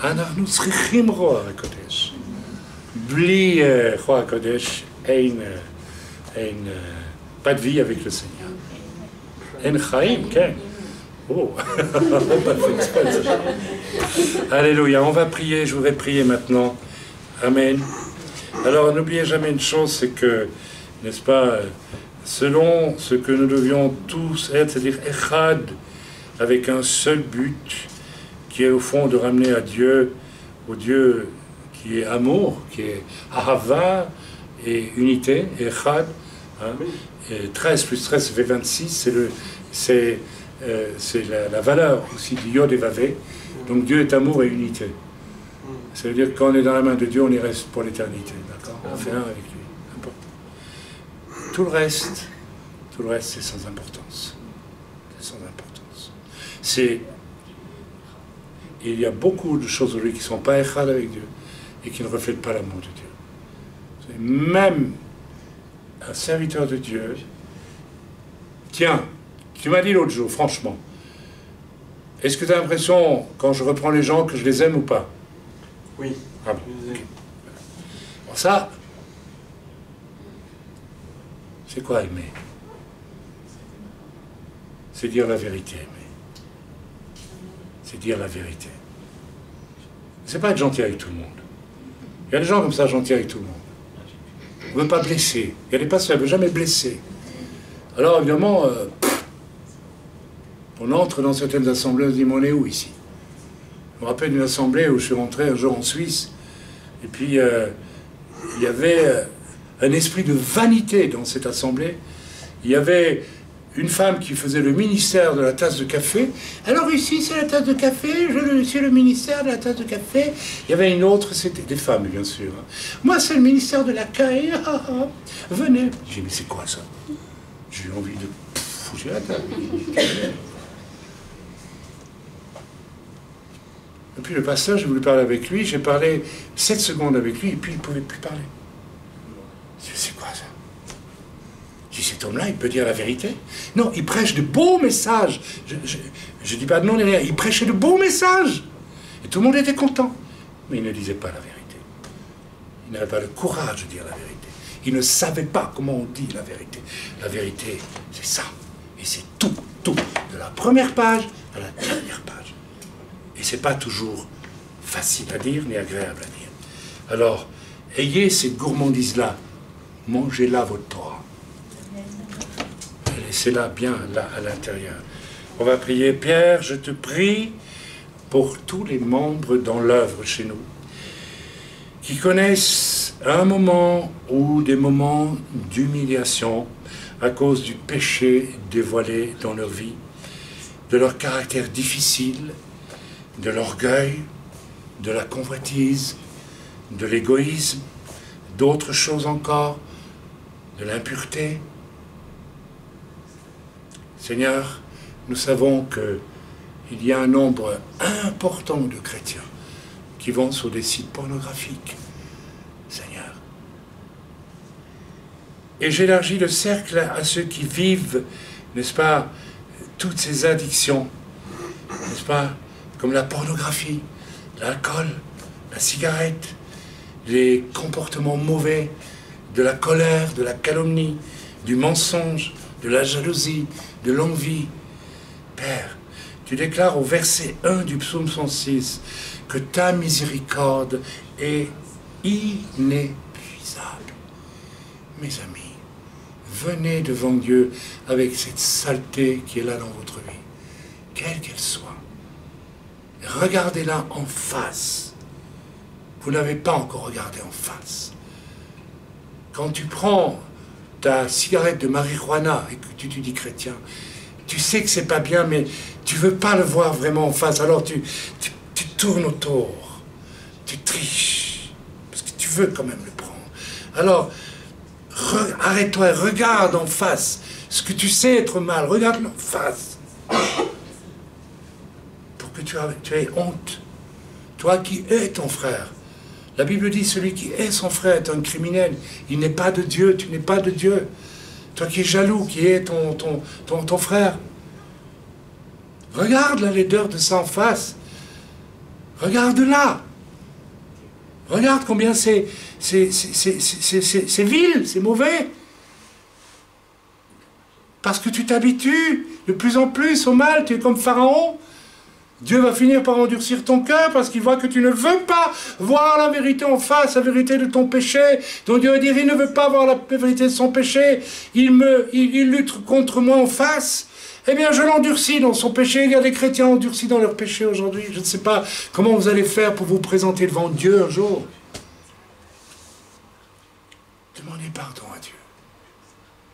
אנחנו צריכים רוח הקודש. בלי רוח הקודש, pas de vie avec le Seigneur. אין חיים, כן. Oh, Alléluia, on va prier, je voudrais prier maintenant. Amen. Alors n'oubliez jamais une chose, c'est que, n'est-ce pas, selon ce que nous devions tous être, c'est-à-dire echad, avec un seul but, qui est au fond de ramener à Dieu, au Dieu qui est amour, qui est ahava et unité, echad. Hein, et 13 plus 13, ça fait 26, c'est la valeur aussi du Yod et Vavé. Donc Dieu est amour et unité. Ça veut dire que quand on est dans la main de Dieu, on y reste pour l'éternité. D'accord? On fait un avec lui. Important. Tout le reste, c'est sans importance. C'est sans importance. Il y a beaucoup de choses aujourd'hui qui ne sont pas echad avec Dieu et qui ne reflètent pas l'amour de Dieu. Même un serviteur de Dieu, tiens, tu m'as dit l'autre jour, franchement, est-ce que tu as l'impression, quand je reprends les gens, que je les aime ou pas? Oui. Ah bon, okay. Bon, ça, c'est quoi aimer? C'est dire la vérité, aimer. C'est dire la vérité. C'est pas être gentil avec tout le monde. Il y a des gens comme ça, gentils avec tout le monde. On ne veut pas blesser. Il y a des pasteurs qui ne veulent jamais blesser. Alors évidemment, on entre dans certaines assemblées, on se dit, mais on est où ici? Je me rappelle d'une assemblée où je suis rentré un jour en Suisse, et puis il y avait un esprit de vanité dans cette assemblée. Il y avait une femme qui faisait le ministère de la tasse de café. Alors ici, c'est la tasse de café, je suis le ministère de la tasse de café. Il y avait une autre, c'était des femmes, bien sûr. Moi, c'est le ministère de l'accueil. Venez. J'ai dit, mais c'est quoi ça? J'ai eu envie de fouger la table. Et puis le pasteur, j'ai voulu parler avec lui, j'ai parlé 7 secondes avec lui, et puis il ne pouvait plus parler. J'ai dit, c'est quoi ça? J'ai dit, cet homme-là, il peut dire la vérité? Non, il prêche de beaux messages. Je dis pas de non, rien. Il prêchait de beaux messages. Et tout le monde était content. Mais il ne disait pas la vérité. Il n'avait pas le courage de dire la vérité. Il ne savait pas comment on dit la vérité. La vérité, c'est ça. Et c'est tout, tout. De la première page à la dernière page. Et c'est pas toujours facile à dire, ni agréable à dire. Alors, ayez cette gourmandise-là. Mangez-la, votre Torah. Laissez-la bien là, à l'intérieur. On va prier. Pierre, je te prie pour tous les membres dans l'œuvre chez nous, qui connaissent un moment ou des moments d'humiliation à cause du péché dévoilé dans leur vie, de leur caractère difficile, de l'orgueil, de la convoitise, de l'égoïsme, d'autres choses encore, de l'impureté. Seigneur, nous savons qu'il y a un nombre important de chrétiens qui vont sur des sites pornographiques, Seigneur. Et j'élargis le cercle à ceux qui vivent, n'est-ce pas, toutes ces addictions, n'est-ce pas, comme la pornographie, l'alcool, la cigarette, les comportements mauvais, de la colère, de la calomnie, du mensonge, de la jalousie, de l'envie. Père, tu déclares au verset 1 du psaume 106 que ta miséricorde est inépuisable. Mes amis, venez devant Dieu avec cette saleté qui est là dans votre vie, quelle qu'elle soit. Regardez-la en face. Vous n'avez pas encore regardé en face. Quand tu prends ta cigarette de marijuana et que tu te dis chrétien, tu sais que c'est pas bien, mais tu veux pas le voir vraiment en face, alors tu tournes autour, tu triches, parce que tu veux quand même le prendre. Alors, arrête-toi et regarde en face ce que tu sais être mal, regarde-le en face. Pour que tu aies honte. Toi qui es ton frère. La Bible dit, celui qui est son frère est un criminel. Il n'est pas de Dieu, tu n'es pas de Dieu. Toi qui es jaloux, qui est ton frère. Regarde la laideur de ça en face. Regarde-la. Regarde combien c'est vil, c'est mauvais. Parce que tu t'habitues de plus en plus au mal, tu es comme Pharaon. Dieu va finir par endurcir ton cœur parce qu'il voit que tu ne veux pas voir la vérité en face, la vérité de ton péché. Donc Dieu va dire, il ne veut pas voir la vérité de son péché. Il lutte contre moi en face. Eh bien, je l'endurcis dans son péché. Il y a des chrétiens endurcis dans leur péché aujourd'hui. Je ne sais pas comment vous allez faire pour vous présenter devant Dieu un jour. Demandez pardon à Dieu.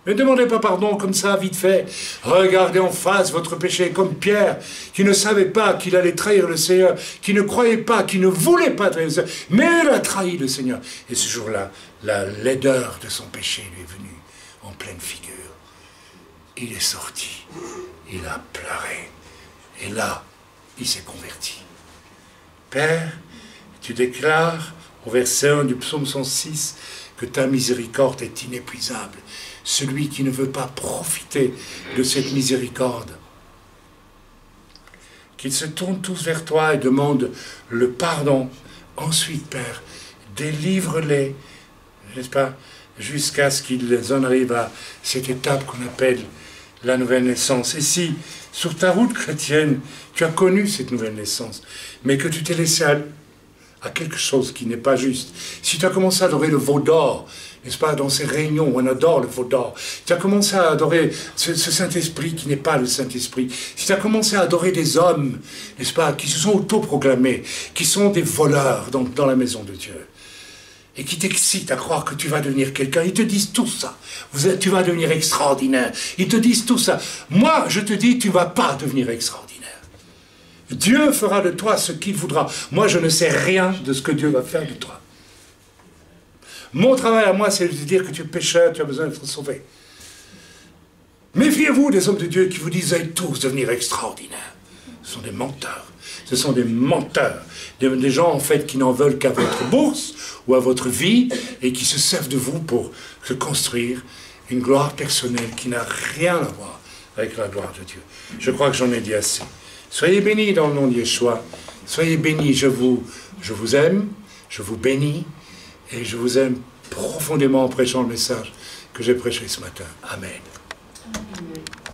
Ne demandez pas pardon comme ça, vite fait. Regardez en face votre péché comme Pierre, qui ne savait pas qu'il allait trahir le Seigneur, qui ne croyait pas, qui ne voulait pas trahir le Seigneur, mais il a trahi le Seigneur. Et ce jour-là, la laideur de son péché lui est venue en pleine figure. Il est sorti, il a pleuré, et là, il s'est converti. Père, tu déclares au verset 1 du psaume 106 que ta miséricorde est inépuisable. Celui qui ne veut pas profiter de cette miséricorde, qu'ils se tournent tous vers toi et demandent le pardon. Ensuite, Père, délivre-les, n'est-ce pas, jusqu'à ce qu'ils en arrivent à cette étape qu'on appelle la nouvelle naissance. Et si, sur ta route chrétienne, tu as connu cette nouvelle naissance, mais que tu t'es laissé à quelque chose qui n'est pas juste, si tu as commencé à adorer le veau d'or, n'est-ce pas, dans ces réunions où on adore le veau d'or, tu as commencé à adorer ce Saint-Esprit qui n'est pas le Saint-Esprit, si tu as commencé à adorer des hommes, n'est-ce pas, qui se sont autoproclamés, qui sont des voleurs dans la maison de Dieu, et qui t'excitent à croire que tu vas devenir quelqu'un, ils te disent tout ça, tu vas devenir extraordinaire, ils te disent tout ça. Moi, je te dis, tu ne vas pas devenir extraordinaire. Dieu fera de toi ce qu'il voudra. Moi, je ne sais rien de ce que Dieu va faire de toi. Mon travail à moi, c'est de dire que tu es pécheur, tu as besoin d'être sauvé. Méfiez-vous des hommes de Dieu qui vous disent, vous allez tous devenir extraordinaires. Ce sont des menteurs. Ce sont des menteurs. Des gens, en fait, qui n'en veulent qu'à votre bourse ou à votre vie et qui se servent de vous pour se construire une gloire personnelle qui n'a rien à voir avec la gloire de Dieu. Je crois que j'en ai dit assez. Soyez bénis dans le nom de Yeshua. Soyez bénis, je vous aime, je vous bénis, et je vous aime profondément en prêchant le message que j'ai prêché ce matin. Amen.